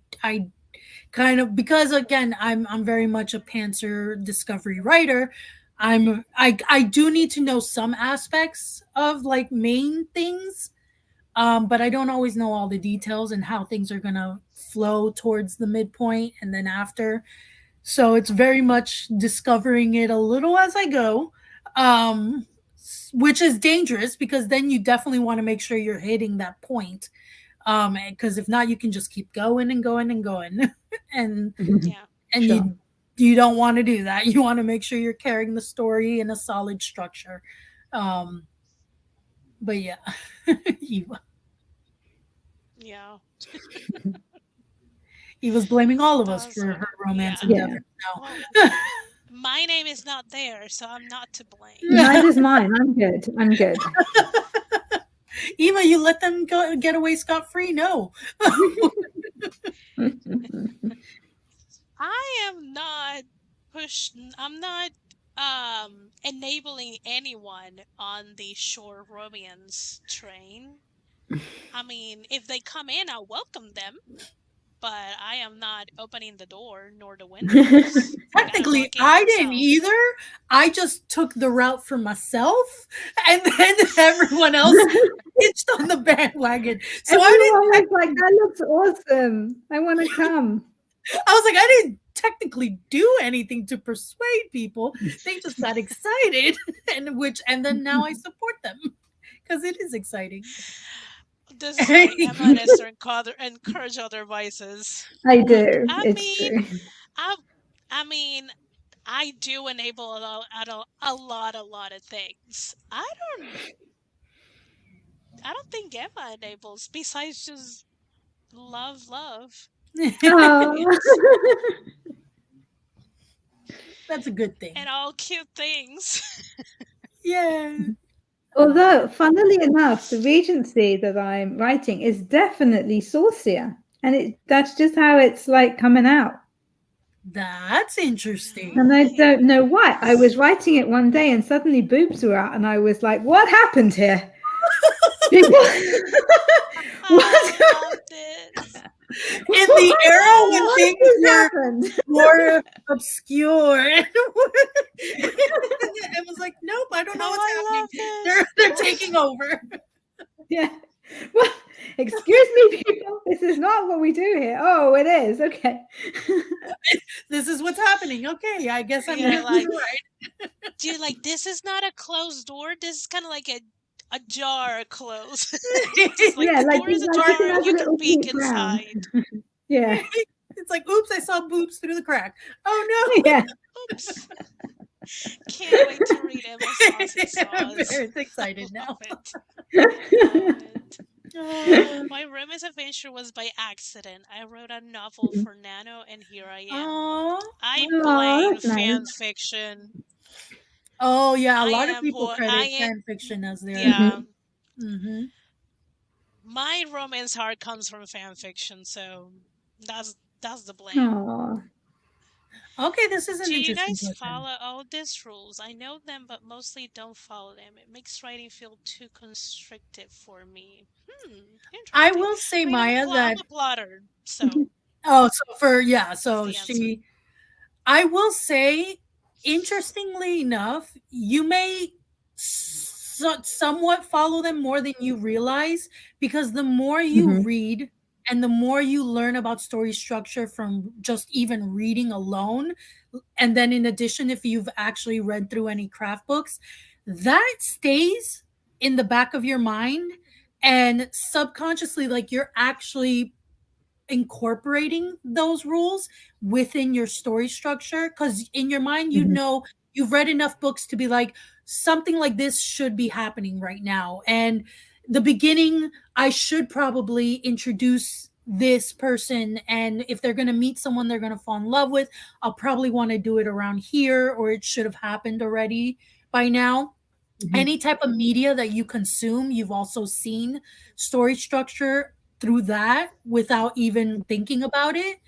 kind of, because again, I'm very much a pantser discovery writer. I do need to know some aspects of like main things, but I don't always know all the details and how things are gonna flow towards the midpoint and then after. So it's very much discovering it a little as I go, um, which is dangerous because then you definitely want to make sure you're hitting that point. Because if not, you can just keep going and going and going, and Mhm. Yeah. and Sure. you don't want to do that. You want to make sure you're carrying the story in a solid structure. Um, but yeah, he Yeah. he was blaming all of us That's for her funny. romance Yeah. Yeah. endeavors Well, now. my name is not there, so I'm not to blame. Neither's mine. I'm good. I'm good. Eva, you let them go get away scot free? No. I am not. I'm not enabling anyone on the shore romance train. I mean, if they come in, I'll welcome them, but I am not opening the door nor the windows. They gotta Technically, lock in I didn't themselves. either. I just took the route for myself, and then everyone else hitched on the bandwagon. So I Everyone didn't was like, that looks awesome. I want to come. I was like, I didn't technically do anything to persuade people. They just got excited, and then now I support them because it is exciting. This is why Emma and Esther encourage other vices. I I, do. I It's mean, true. I, I mean, I do enable a lot of things. don't, I don't think Emma enables besides just love, Oh. That's a good thing. and all cute things. Yeah. Although, funnily enough, the Regency that I'm writing is definitely saucier. And that's just how it's like coming out. That's interesting. And I don't know why. I Nice. was writing it one day and suddenly boobs were out, and I was like, what happened here? People, I what? loved it. In the era when What things just were happened? more obscure, and it was like, nope, I don't know Oh, what's I happening. love this. They're taking over. Yeah. Well, excuse me, people. This is not what we do here. Oh, it is. Okay. This is what's happening. Okay, I guess I'm Yeah, gonna do like, it dude, like this is not a closed door. This is kind of like a jar closed. Just like Yeah, the like door is like it ajar, has a you can little peek peek round. inside. Yeah. right. It's like, oops, I saw boobs through the crack. Oh no. Yeah. Oops. Can't wait to read Emma's Sausage I'm Sauce. very excited Love now. it. Love it. Oh, My romance adventure was by accident. I wrote a novel for Nano, and here I am. aw. I Oh, blame that's nice. fan fiction. Oh yeah, a I lot of am people what I credit am. fan fiction as their. Yeah, Mhm. Mm-hmm. my romance heart comes from fan fiction, so that's the blame. Oh. Okay, this is an Do you interesting guys question. follow all these rules? I know them, but mostly don't follow them. It makes writing feel too constrictive for me. I Interesting. will say, I mean, Maya, I'm that a plotter, so that's so the answer. I will say, interestingly enough, you may somewhat follow them more than you realize because the more you Mhm. read and the more you learn about story structure from just even reading alone, and then in addition, if you've actually read through any craft books, that stays in the back of your mind and subconsciously, like you're actually incorporating those rules within your story structure because in your mind you Mhm. know you've read enough books to be like something like this should be happening right now, and the beginning I should probably introduce this person, and if they're going to meet someone they're going to fall in love with, I'll probably want to do it around here, or it should have happened already by now. Mhm. Any type of media that you consume, you've also seen story structure through that without even thinking about it.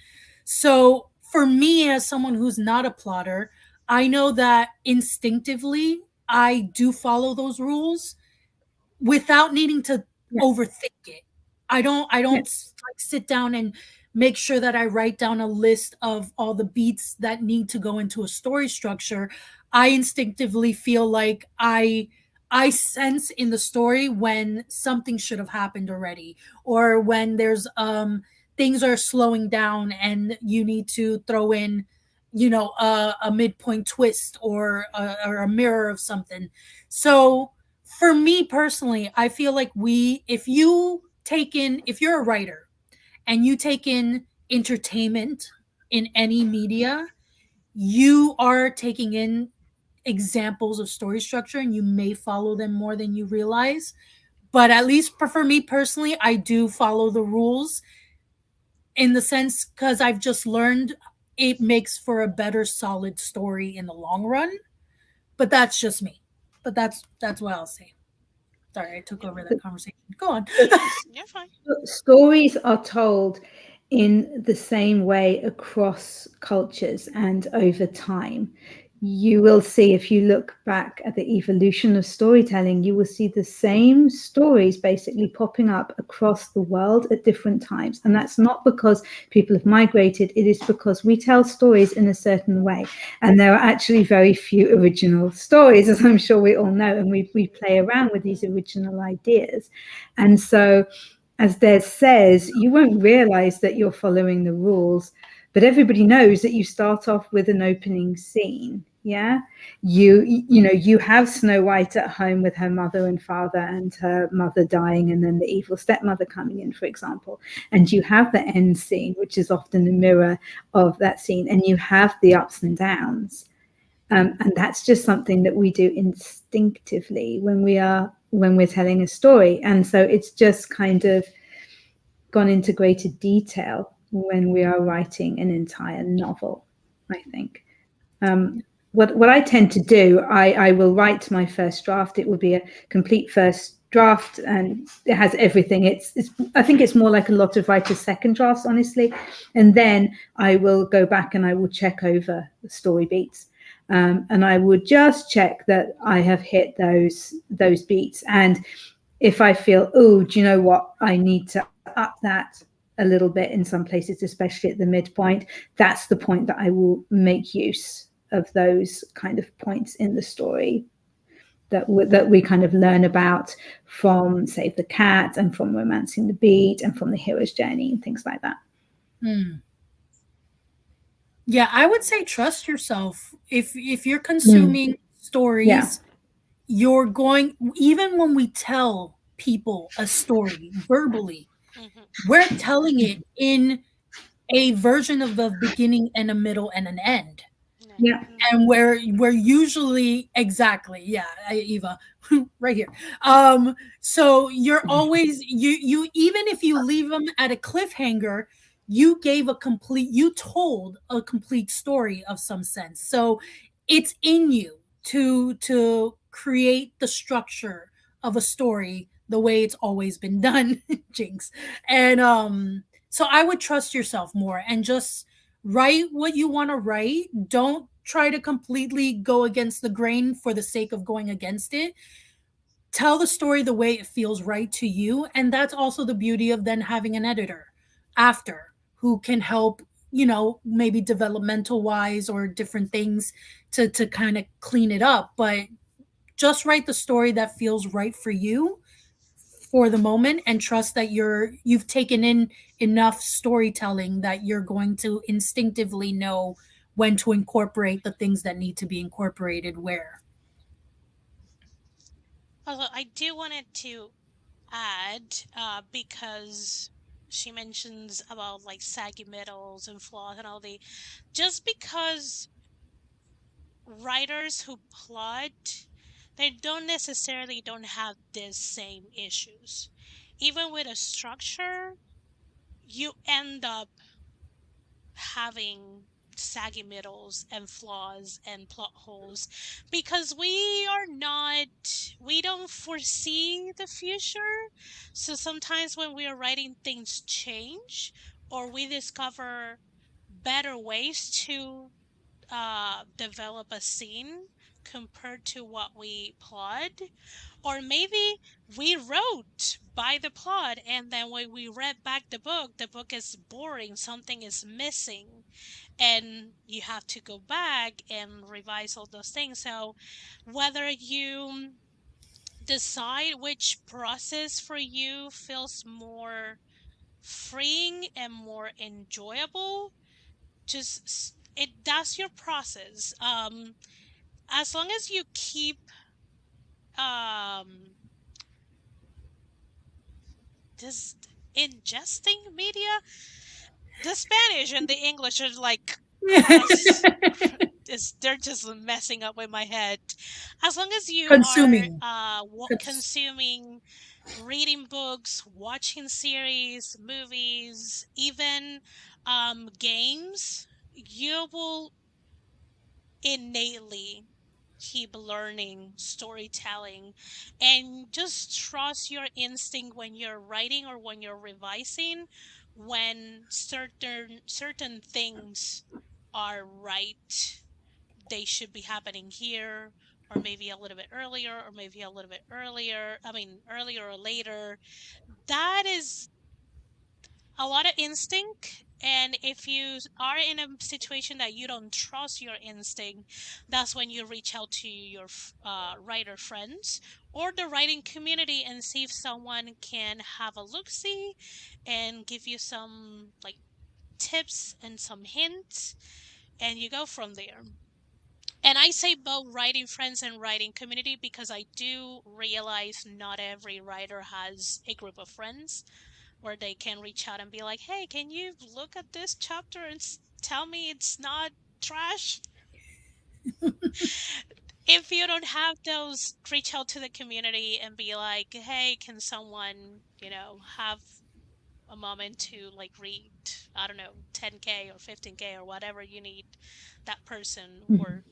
So, for me, as someone who's not a plotter, I know that instinctively I do follow those rules without needing to Yeah. overthink it. I don't Yeah. like sit down and make sure that I write down a list of all the beats that need to go into a story structure. I instinctively feel like I sense in the story when something should have happened already, or when there's things are slowing down and you need to throw in a midpoint twist or a mirror of something. So for me personally, I feel like if you're a writer and you take in entertainment in any media, you are taking in examples of story structure and you may follow them more than you realize. But at least for me personally, I do follow the rules in the sense because I've just learned it makes for a better solid story in the long run. But that's just me. But that's what I'll say. Sorry, I took Yep, over that conversation. Go on. The you're fine. stories are told in the same way across cultures and over time. You will see, if you look back at the evolution of storytelling, you will see the same stories basically popping up across the world at different times. And that's not because people have migrated, it is because we tell stories in a certain way. And there are actually very few original stories, as I'm sure we all know, and we play around with these original ideas. And so, as Des says, you won't realize that you're following the rules, but everybody knows that you start off with an opening scene. Yeah, you have Snow White at home with her mother and father, and her mother dying, and then the evil stepmother coming in, for example. And you have the end scene, which is often a mirror of that scene, and you have the ups and downs. And that's just something that we do instinctively when we're telling a story. And so it's just kind of gone into greater detail when we are writing an entire novel, I think. What I tend to do, I will write my first draft. It will be a complete first draft, and it has everything. It's I think it's more like a lot of writers' second drafts, honestly. And then I will go back and I will check over the story beats. And I would just check that I have hit those beats. And if I feel, oh, do you know what, I need to up that a little bit in some places, especially at the midpoint, that's the point that I will make use of those kind of points in the story that we kind of learn about from Save the Cat and from Romancing the Beat and from the hero's journey and things like that. Yeah, I would say trust yourself. If you're Mm. consuming Yeah. stories, you're going, even when we tell people a story verbally, Mhm. we're telling it in a version of the beginning and a middle and an end. Yeah. Yeah. Mhm. And we're usually exactly, yeah, Eva, right here. So you're always, you even if you leave them at a cliffhanger, you told a complete story of some sense. So it's in you to create the structure of a story the way it's always been done. Jinx. And so I would trust yourself more and just write what you want to write. Don't try to completely go against the grain for the sake of going against it. Tell the story the way it feels right to you. And that's also the beauty of then having an editor after who can help, maybe developmental wise or different things to kind of clean it up. But just write the story that feels right for you for the moment, and trust that you've taken in enough storytelling that you're going to instinctively know when to incorporate the things that need to be incorporated where. Although I do wanted to add, because she mentions about like saggy middles and flaws and all the, just because writers who plot, they don't necessarily don't have the same issues. Even with a structure, you end up having saggy middles and flaws and plot holes because we don't foresee the future. So sometimes when we are writing, things change, or we discover better ways to develop a scene compared to what we plot. Or maybe we wrote by the plot, and then when we read back the book is boring, something is missing, and you have to go back and revise all those things. So whether you decide which process for you feels more freeing and more enjoyable, just that's your process. As long as you keep um just ingesting media, the Spanish and the English are like cross. They're just messing up with my head. As long as you are Consuming. consuming, reading books, watching series, movies, even games, you will innately keep learning storytelling, and just trust your instinct when you're writing or when you're revising. when certain things are right, they should be happening here, or maybe a little bit earlier, or maybe a little bit earlier. I mean, earlier or later. That is a lot of instinct. And if you are in a situation that you don't trust your instinct, that's when you reach out to your writer friends or the writing community and see if someone can have a look see and give you some like tips and some hints, and you go from there. And I say both writing friends and writing community because I do realize not every writer has a group of friends where they can reach out and be like, hey, can you look at this chapter and tell me it's not trash? If you don't have those, reach out to the community and be like, hey, can someone, have a moment to like read, I don't know, 10K or 15K or whatever you need that person Mhm. or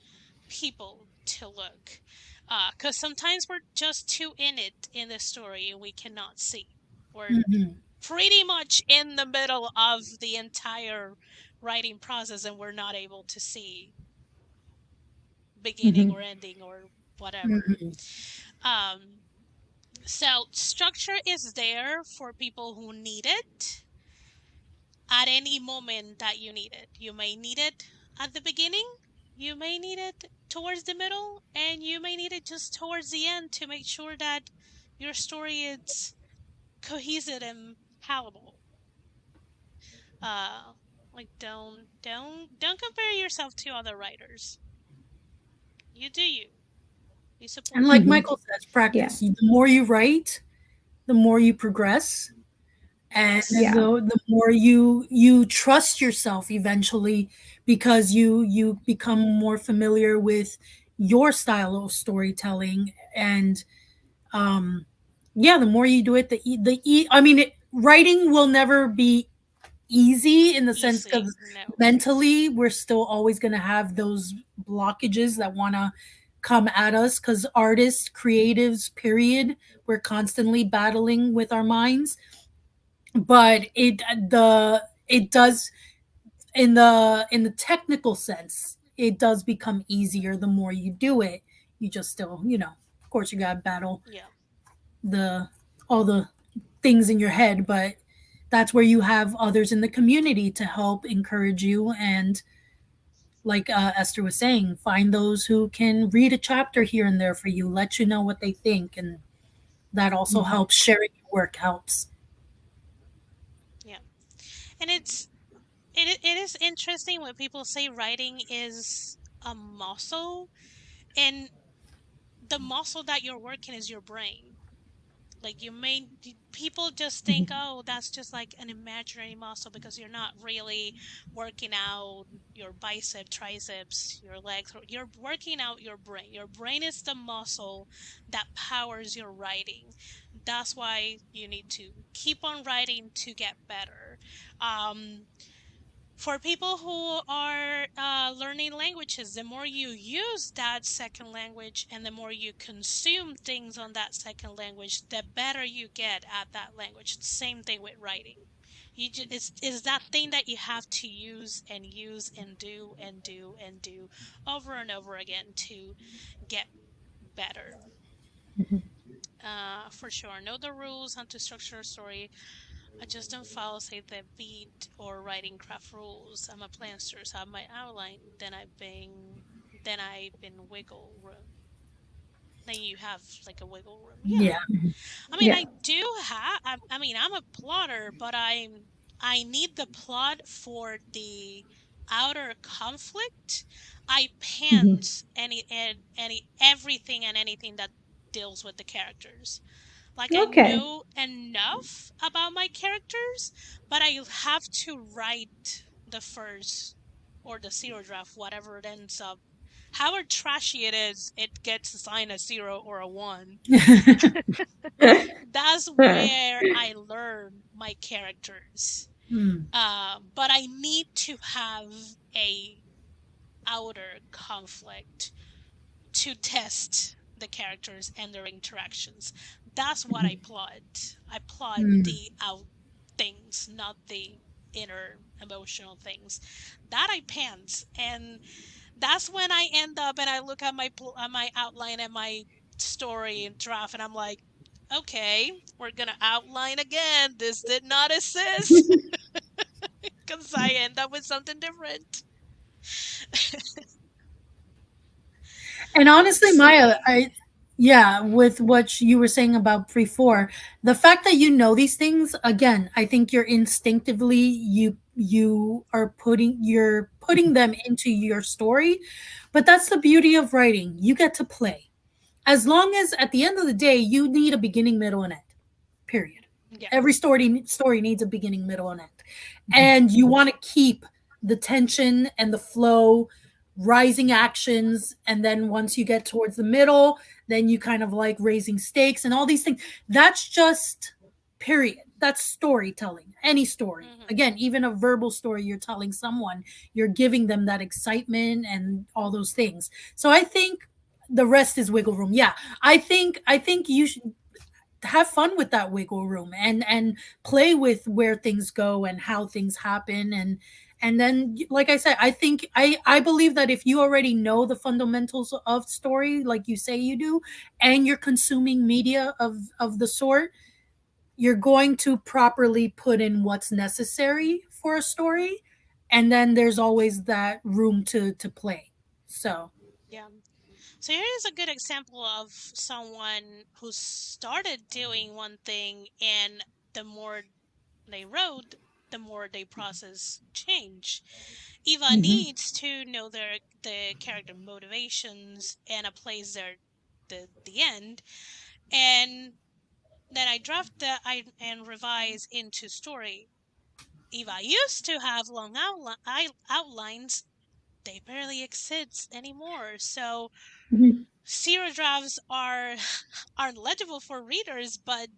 people to look. Because sometimes we're just too in it in the story and we cannot see. We're Mhm. pretty much in the middle of the entire writing process and we're not able to see beginning Mhm. or ending or whatever. Mhm. Um, so structure is there for people who need it at any moment that you need it. You may need it at the beginning, you may need it towards the middle, and you may need it just towards the end to make sure that your story is cohesive and palatable. Uh, like don't compare yourself to other writers. You do you. You And support like you. Mhm. Michael says, Yeah. practice. The more you write, the more you progress, and Yes. Yeah. the more you trust yourself eventually, because you become more familiar with your style of storytelling. And um yeah, the more you do it, I mean, writing will never be easy in the sense, Easy. because No. mentally we're still always going to have those blockages that want to come at us, because artists, creatives, period, we're constantly battling with our minds. But it does, in the technical sense, it does become easier the more you do it. You just still, of course, you got to battle Yeah. the all the things in your head, but that's where you have others in the community to help encourage you. And like Esther was saying, find those who can read a chapter here and there for you, let you know what they think, and that also Mhm. helps. Sharing your work helps. Yeah. And it is interesting when people say writing is a muscle, and the muscle that you're working is your brain. Like people just think, Mhm. oh, that's just like an imaginary muscle because you're not really working out your bicep, triceps, your legs. You're working out your brain. Your brain is the muscle that powers your writing. That's why you need to keep on writing to get better. Um, for people who are learning languages, the more you use that second language and the more you consume things on that second language, the better you get at that language. Same thing with writing. It's that thing that you have to use and do and do and do over and over again to get better. Mhm. For sure. Know the rules and to structure a story. I just don't follow, say, the beat or writing craft rules. I'm a planster, so I have my outline. Then I've been wiggle room. Then you have like a wiggle room. Yeah. Yeah. Mhm. I mean, Yeah. I do have. I mean, I'm a plotter, but I need the plot for the outer conflict. I Mhm. pant any everything and anything that deals with the characters. Like I Okay. know enough about my characters, but I have to write the first or the zero draft, whatever it ends up. However trashy it is, it gets assigned a zero or a one. That's where I learn my characters. Hmm. But I need to have a outer conflict to test the characters and their interactions. That's what I plot. I plot Hmm. the things, not the inner emotional things. That I pants, and that's when I end up and I look at my outline and my story and draft, and I'm like, okay, we're gonna outline again. This did not assist because I end up with something different. And honestly, Let's Maya, see. yeah, with what you were saying about pre four, the fact that you know these things, again, I think you're instinctively you're putting them into your story, but that's the beauty of writing. You get to play. As long as at the end of the day, you need a beginning, middle, and end. Period. Yeah. Every story needs a beginning, middle, and end. And you want to keep the tension and the flow, rising actions, and then once you get towards the middle, then you kind of like raising stakes and all these things. That's just period. That's storytelling. Any story. Hmm. Again, even a verbal story you're telling someone, you're giving them that excitement and all those things. So I think the rest is wiggle room. Yeah. I think you should have fun with that wiggle room and play with where things go and how things happen, and then like I said, I believe that if you already know the fundamentals of story like you say you do, and you're consuming media of the sort, you're going to properly put in what's necessary for a story, and then there's always that room to play. So Yeah. So here is a good example of someone who started doing one thing, and the more they wrote, the more they process change. Eva Mhm. needs to know the character motivations and applies the end, and then I draft that I and revise into story. Eva used to have long outlines. They barely exist anymore. So Mhm. zero drafts are legible for readers, but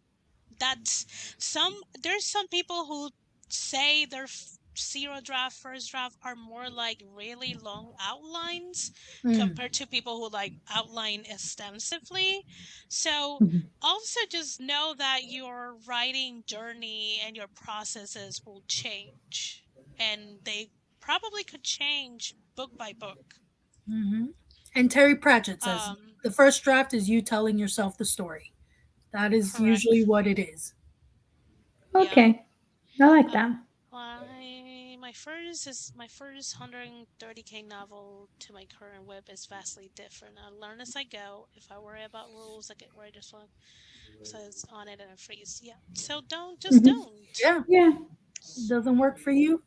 that's there's some people who say their zero draft first draft are more like really long outlines mm, compared to people who like outline extensively. So Mhm. also just know that your writing journey and your processes will change, and they probably could change book by book. mhm. And Terry Pratchett says um the first draft is you telling yourself the story. That is usually Correct. what it is. Yeah. Okay, I like Uh, that. my first 130K novel to my current web is vastly different. I learn as I go. If I worry about rules, I get writer's block. Says on it and I freeze. Yeah. So just Mhm. don't. Yeah, Yeah. doesn't work for you.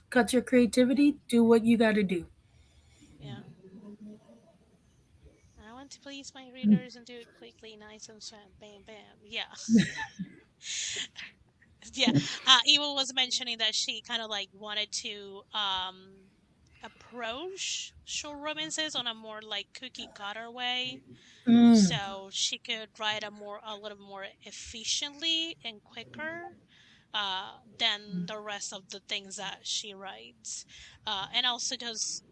Cut your creativity. Do what you got to do. Yeah. I want to please my readers and do it quickly, nice and sweet. Bam, bam. Yeah. Yeah. Eva was mentioning that she kind of like wanted to approach short romances on a more like cookie cutter way, Mm, so she could write a little more efficiently and quicker than the rest of the things that she writes. And also just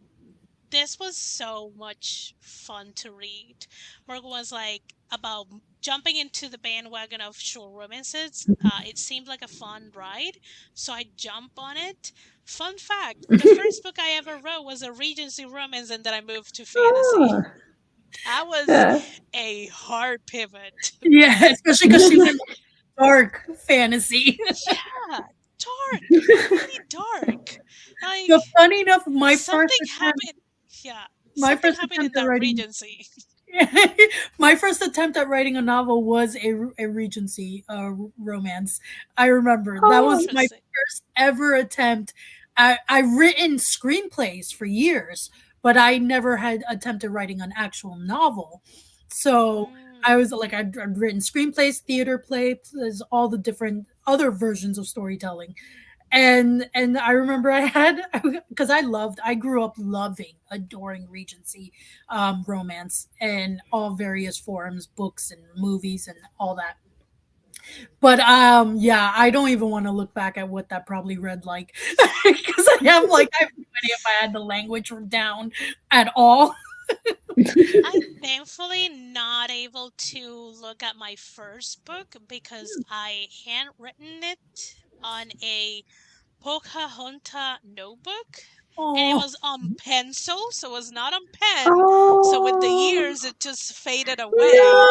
this was so much fun to read. Morgan was like about jumping into the bandwagon of short romances. It seemed like a fun ride, so I jump on it. Fun fact: the first book I ever wrote was a Regency romance, and then I moved to fantasy. Oh, That was yeah. a hard pivot, yeah, but especially because she went dark fantasy. yeah, dark, really dark. Like But funny enough, something happened. Yeah, my something first happened in attempt at that writing Regency. my first attempt at writing a novel was a Regency romance. I remember that was Oh. my Interesting. first ever attempt. I've written screenplays for years, but I never had attempted writing an actual novel. So I Mm. was like, I'd written screenplays, theater plays, all the different other versions of storytelling, and I remember I had because I grew up loving adoring Regency romance and all various forms, books and movies and all that. But yeah, I don't even want to look back at what that probably read like because I'm like I have no idea if I had the language down at all. I'm thankfully not able to look at my first book because I handwritten it on a Pocahontas notebook, and it Oh, was on pencil, so it was not on pen. So with the Oh, years, it just faded away.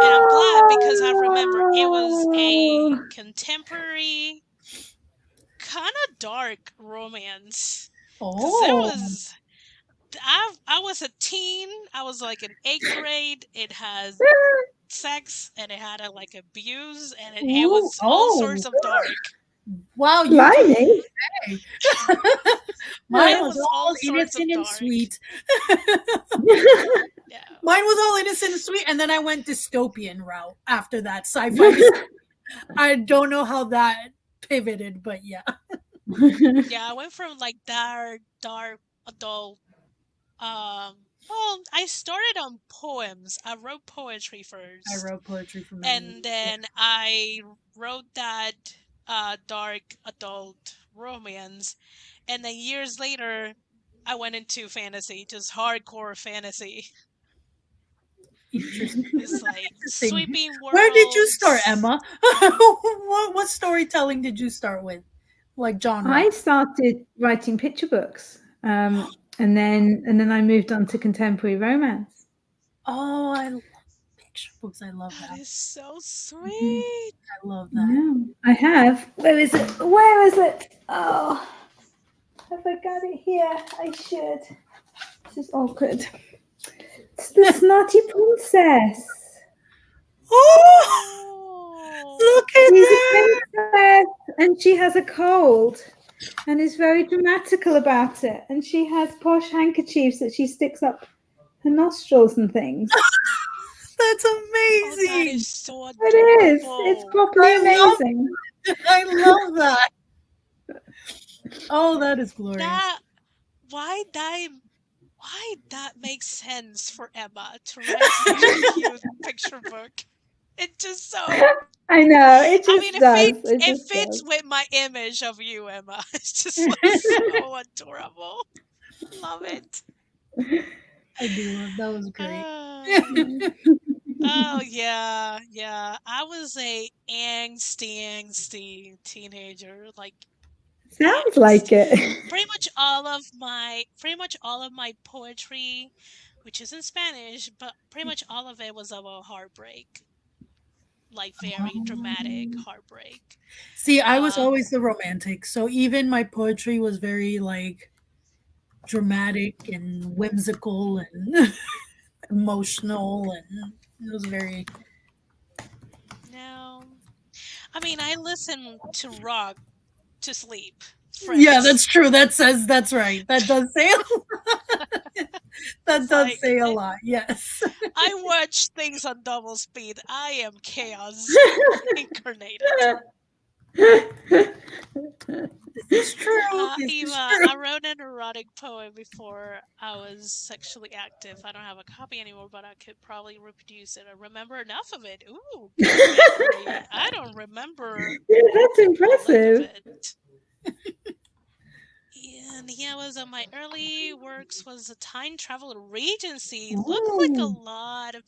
And I'm glad because I remember it was a no. contemporary, kind of dark romance. Cause there oh, was, I was a teen. I was like in eighth grade. It has sex and it had like abuse and it ooh, was all sorts oh. of dark. Wow, you do Blimey. say. Mine It was was all all sorts innocent of and dark. sweet. Yeah. Mine was all innocent and sweet, and then I went dystopian route after that. Sci-fi. I don't know how that pivoted, but yeah. Yeah, I went from like dark adult. Well, I started on poems. I wrote poetry I first, wrote poetry for many and years. Yeah. then I wrote that dark adult romance, and then years later, I went into fantasy, just hardcore fantasy. Interesting. It's like Interesting. sweeping Where did you start, worlds. Emma? What storytelling did you start with? Like genre? I started writing picture books, and then I moved on to contemporary romance. Oh, I love picture books. I love That that. is so Mhm. sweet. I love that. Yeah, I have. Where is it? Where is it? Oh, have I got it here? I should. This is awkward. It's the Snotty Princess. Oh, Oh, look at She's a that! princess and she has a cold and is very dramatical about it. And she has posh handkerchiefs that she sticks up her nostrils and things. That's oh, that is amazing. so It is. It's adorable. properly I love amazing. it. I love that. Oh, that is glorious. That why that why that makes sense for Emma to write such a cute picture book. It just so I know. It I mean just does. It it just fits does. with my image of you, Emma. It just looks so adorable. Love it. I do love that was great. Uh, oh yeah, yeah. I was a angsty teenager, like Sounds angst. like it. Pretty much all of my poetry, which is in Spanish, but pretty much all of it was about heartbreak, like very dramatic heartbreak. See, I was Um, always the romantic, so even my poetry was very like dramatic and whimsical and emotional, and it was very. no, I mean I listen to rock to sleep, Yeah, friends. that's true. That says that's right. That does say that It's does like say a lot. Yes, I watch things on double speed. I am chaos incarnated. this is true. This is Eva, true. I wrote an erotic poem before I was sexually active. I don't have a copy anymore, but I could probably reproduce it. I remember enough of it. Ooh, good memory. I don't remember Yeah, that's a lick of impressive. it. And yeah, was my early works was a time travel Regency. Looked like a Ooh, lot of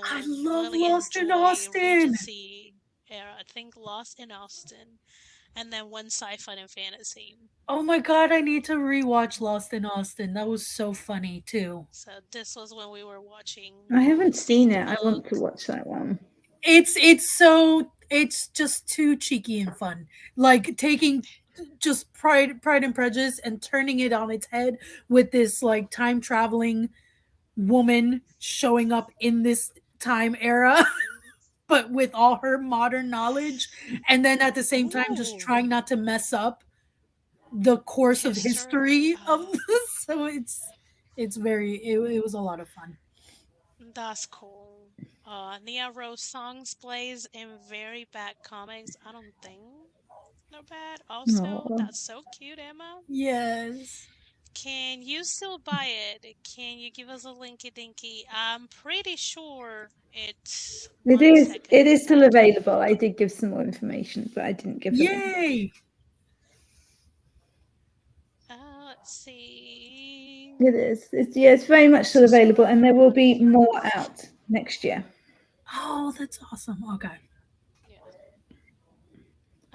I people love really Lost in enjoy Austin. Regency era. I think Lost in Austin, and then one sci-fi and fantasy. Oh my god, I need to rewatch Lost in Austin. That was so funny too. So this was when we were watching I haven't Seeing seen the it. I want to Book. watch that one. It's just too cheeky and fun. Like taking just Pride and Prejudice and turning it on its head with this like time traveling woman showing up in this time era but with all her modern knowledge, and then at the same time just Ooh, trying not to mess up the course of history. history of Oh, this. So it was a lot of fun. that's cool. Nia Rose songs plays in very bad comics. I don't think they're bad. Also, Oh, that's so cute, Emma. Yes. Can you still buy it? Can you give us a linky dinky? I'm pretty sure it's it one is. It second. is still available. I did give some more information, but I didn't give the link. Yay. Let's see. It is. It's yeah. It's very much This still is available, one and there will one be more month. out next year. Oh, that's awesome. Okay. Yeah.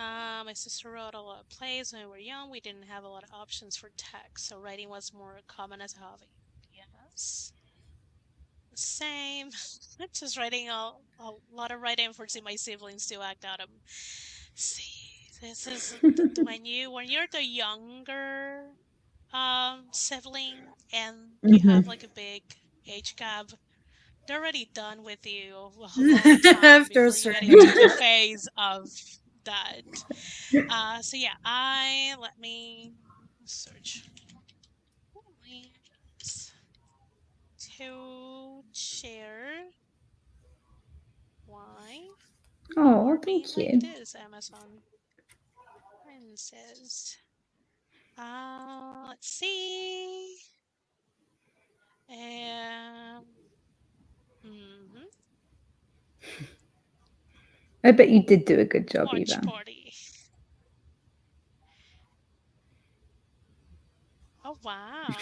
My sister wrote a lot of plays when we were young. We didn't have a lot of options for text, so writing was more common as a hobby. Yes. Same. Just writing a lot of writing for see my siblings to act out. See, this is when you're the younger sibling and you have Mhm. like a big age gap, they're already done with you a long time After a before you get certain into age. the phase of that. So yeah, I let me search links to share why you Oh, are being thank like you. this, Amazon Princess. Let's see. Um, mhm. I bet you did do a good job, Watch Eva. party. Oh wow,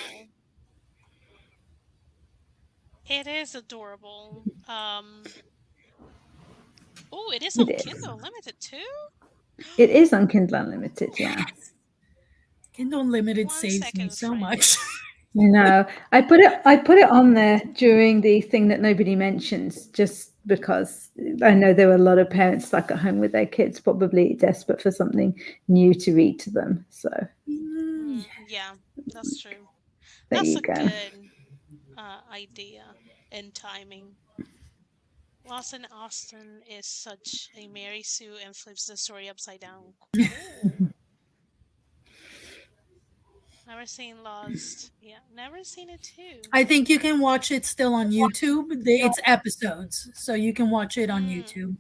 it is adorable. Oh, it is It on is. Kindle Unlimited too. It is on Kindle Unlimited, yeah. Kindle Unlimited One saves me second, so much. friends. No, I put it on there during the thing that nobody mentions, just because I know there were a lot of parents stuck at home with their kids, probably desperate for something new to read to them. So Mm, Yeah, that's true. there That's you a go. good idea and timing. Lost in Austin is such a Mary Sue and flips the story upside down. Cool. Never seen Lost. Yeah, never seen it too. I think you can watch it still on YouTube. It's episodes, so you can watch it on Hmm. YouTube.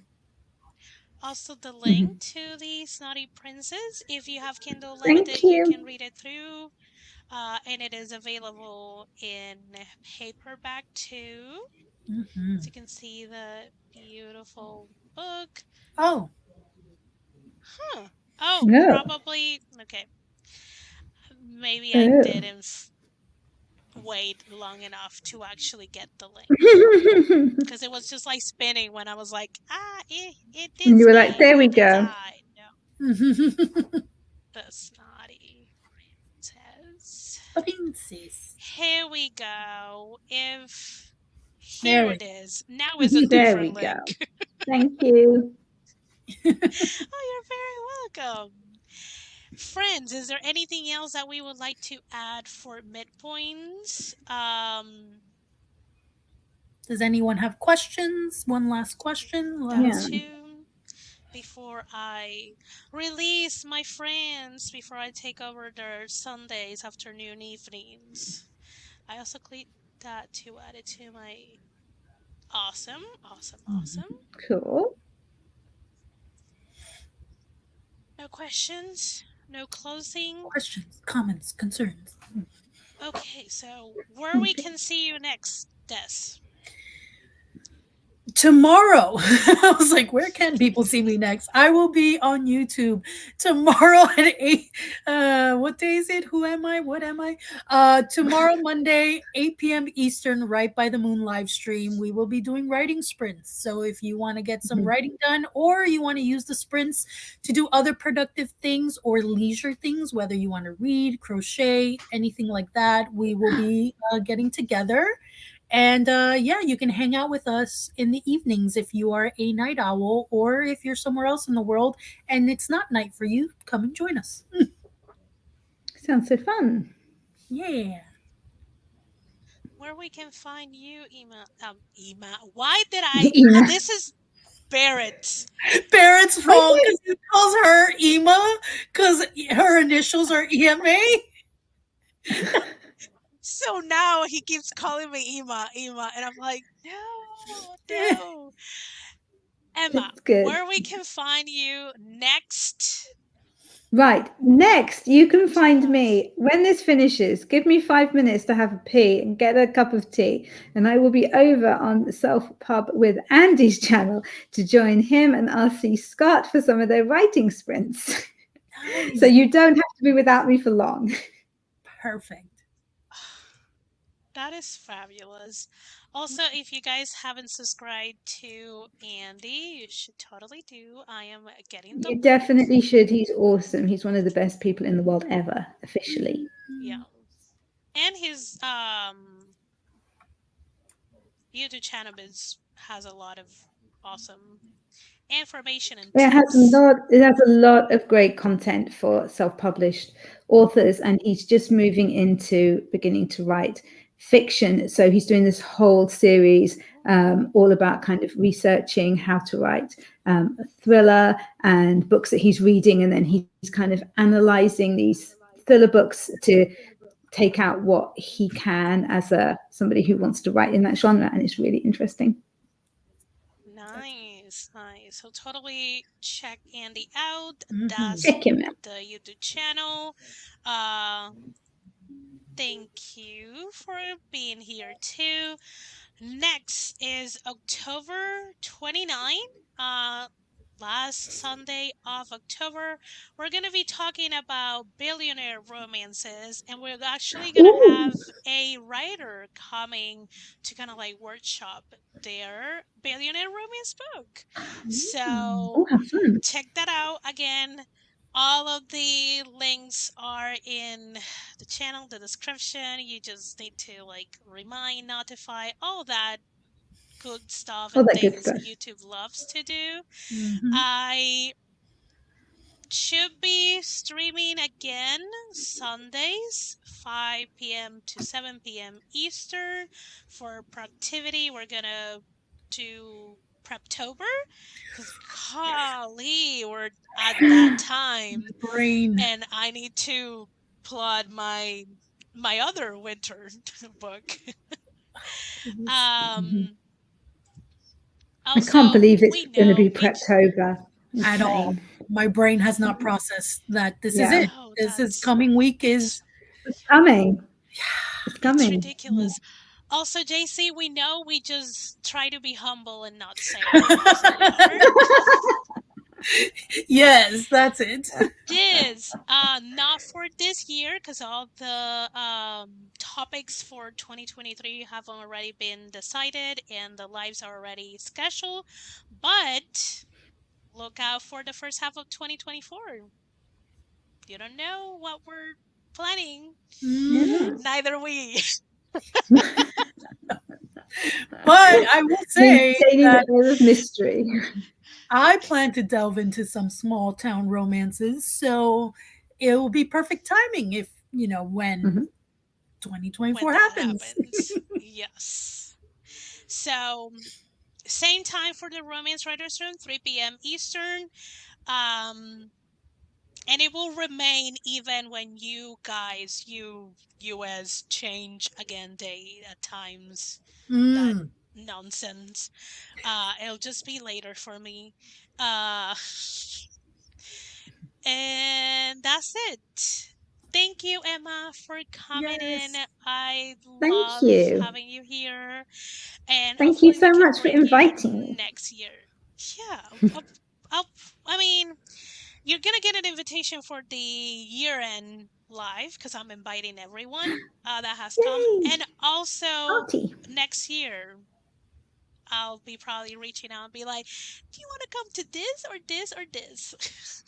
Also, the Mhm. link to the Snotty Princess. If you have Kindle Thank Limited, you you. can read it through. And it is available in paperback too. Hmm. So you can see the beautiful book. Oh, Huh. Oh, No. probably. Okay. Maybe I Oh. didn't wait long enough to actually get the link. And Because it was just like spinning when I was like, it you is were like, me. there we It is go. I. No, the snotty princess. princess. Here we go. If There here we it is. Now is a There we different go. link. Thank you. Oh, you're very welcome. Friends, is there anything else that we would like to add for midpoints? Does anyone have questions? One last question. That Yeah. Last. too. Before I release my friends, before I take over their Sundays, afternoon, evenings. I also clicked that to add it to my awesome, awesome, awesome. Cool. No questions, no closing. Questions, comments, concerns. Okay, so where we can see you next, Des? Tomorrow. I was like, where can people see me next? I will be on YouTube tomorrow at 8. What day is it? Who am I? What am I? Tomorrow, Monday, 8 p.m. Eastern, right by the moon live stream. We will be doing writing sprints. So if you want to get some Mhm. writing done or you want to use the sprints to do other productive things or leisure things, whether you want to read, crochet, anything like that, we will be getting together. And yeah, you can hang out with us in the evenings if you are a night owl or if you're somewhere else in the world and it's not night for you, come and join us. Sounds so fun. Yeah. Where we can find you, Ema? Ema. Why did I? Ina. This is Barrett. Barrett's I fault don't. because he calls her Ema because her initials are EMA. So now he keeps calling me Ema, Ema, and I'm like, no, no. Emma, It's good. where we can find you next? Right. Next, you can Tell find us. me when this finishes. Give me 5 minutes to have a pee and get a cup of tea, and I will be over on the Self Pub with Andy's channel to join him and RC Scott for some of their writing sprints. So Nice. you don't have to be without me for long. Perfect. That is fabulous. Also, if you guys haven't subscribed to Andy, you should totally do. I am getting the You link. definitely should. He's awesome. He's one of the best people in the world ever, officially. Yeah. And his YouTube channel has a lot of awesome information and tips. It has a lot of great content for self-published authors, and he's just moving into beginning to write fiction. So he's doing this whole series all about kind of researching how to write a thriller and books that he's reading, and then he's kind of analyzing these thriller books to take out what he can as somebody who wants to write in that genre, and it's really interesting. Nice, nice. So totally check Andy out. Mhm. That's Check him out. the YouTube channel. Thank you for being here too. Next is October 29, last Sunday of October. We're going to be talking about billionaire romances, and we're actually going to Ooh, have a writer coming to kind of like workshop their billionaire romance book. So oh, have fun. check that out again. All of the links are in the channel, the description. You just need to like remind, notify, all that good stuff All and that good things stuff. YouTube loves to do. Mhm. I should be streaming again Sundays, 5 p.m. to 7 p.m. Eastern for productivity. We're gonna do Preptober because golly, we're at that time, Brain. and I need to plot my other winter book. Um. I can't Also, believe it's we going to be know each. Preptober. At all. Insane. My brain has not processed that this is Yeah, it. Oh, This is coming week is it's coming. It's it's coming. ridiculous. Also, JC, we know we just try to be humble and not say what we really are. yes, that's it. This, not for this year, because all the topics for 2023 have already been decided and the lives are already scheduled. But look out for the first half of 2024. You don't know what we're planning. Mhm. Neither we. But I will say Maintaining that the air of mystery. I plan to delve into some small town romances, so it will be perfect timing if, when Mhm. 2024 When that happens. happens. Yes. So, same time for the Romance Writers Room, 3 p.m. Eastern. Um, and it will remain even when you guys, US, change again date at times. That Mm. nonsense. It'll just be later for me. Uh, and that's it. Thank you, Emma, for coming in. Yes. I Thank love you. having you here, and Thank you hopefully we so can much for bring you inviting me. next year. Yeah, I'll, I mean, you're gonna get an invitation for the year-end live because I'm inviting everyone that has come, Yay! and also Party. next year I'll be probably reaching out and be like, "Do you want to come to this or this or this?"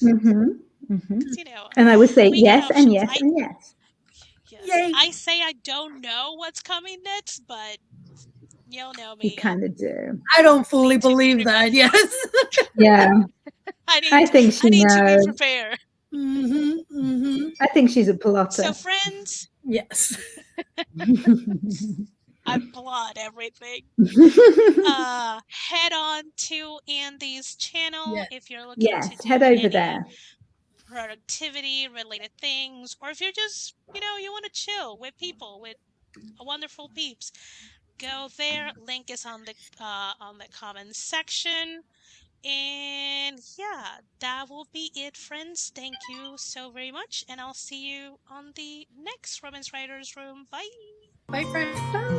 Mm-hmm. Mm-hmm. Because And I would say we got yes and options. yes and yes. Yes, Yay. I say I don't know what's coming next, but you'll know You me. I kind of do. I don't fully need to be believe that. Yes. Yeah, I think I she need to be knows. prepared. hmm hmm I think she's a So, plotter. friends, Yes. I plot everything. Head on to Andy's channel Yes. if you're looking to Yes, head do over any there. productivity related things, or if you're just, you want to chill with people, with wonderful peeps. Go there. Link is on the comments section. And yeah, that will be it, friends. Thank you so very much, and I'll see you on the next Romance Writers Room. Bye. Bye, friends. Bye.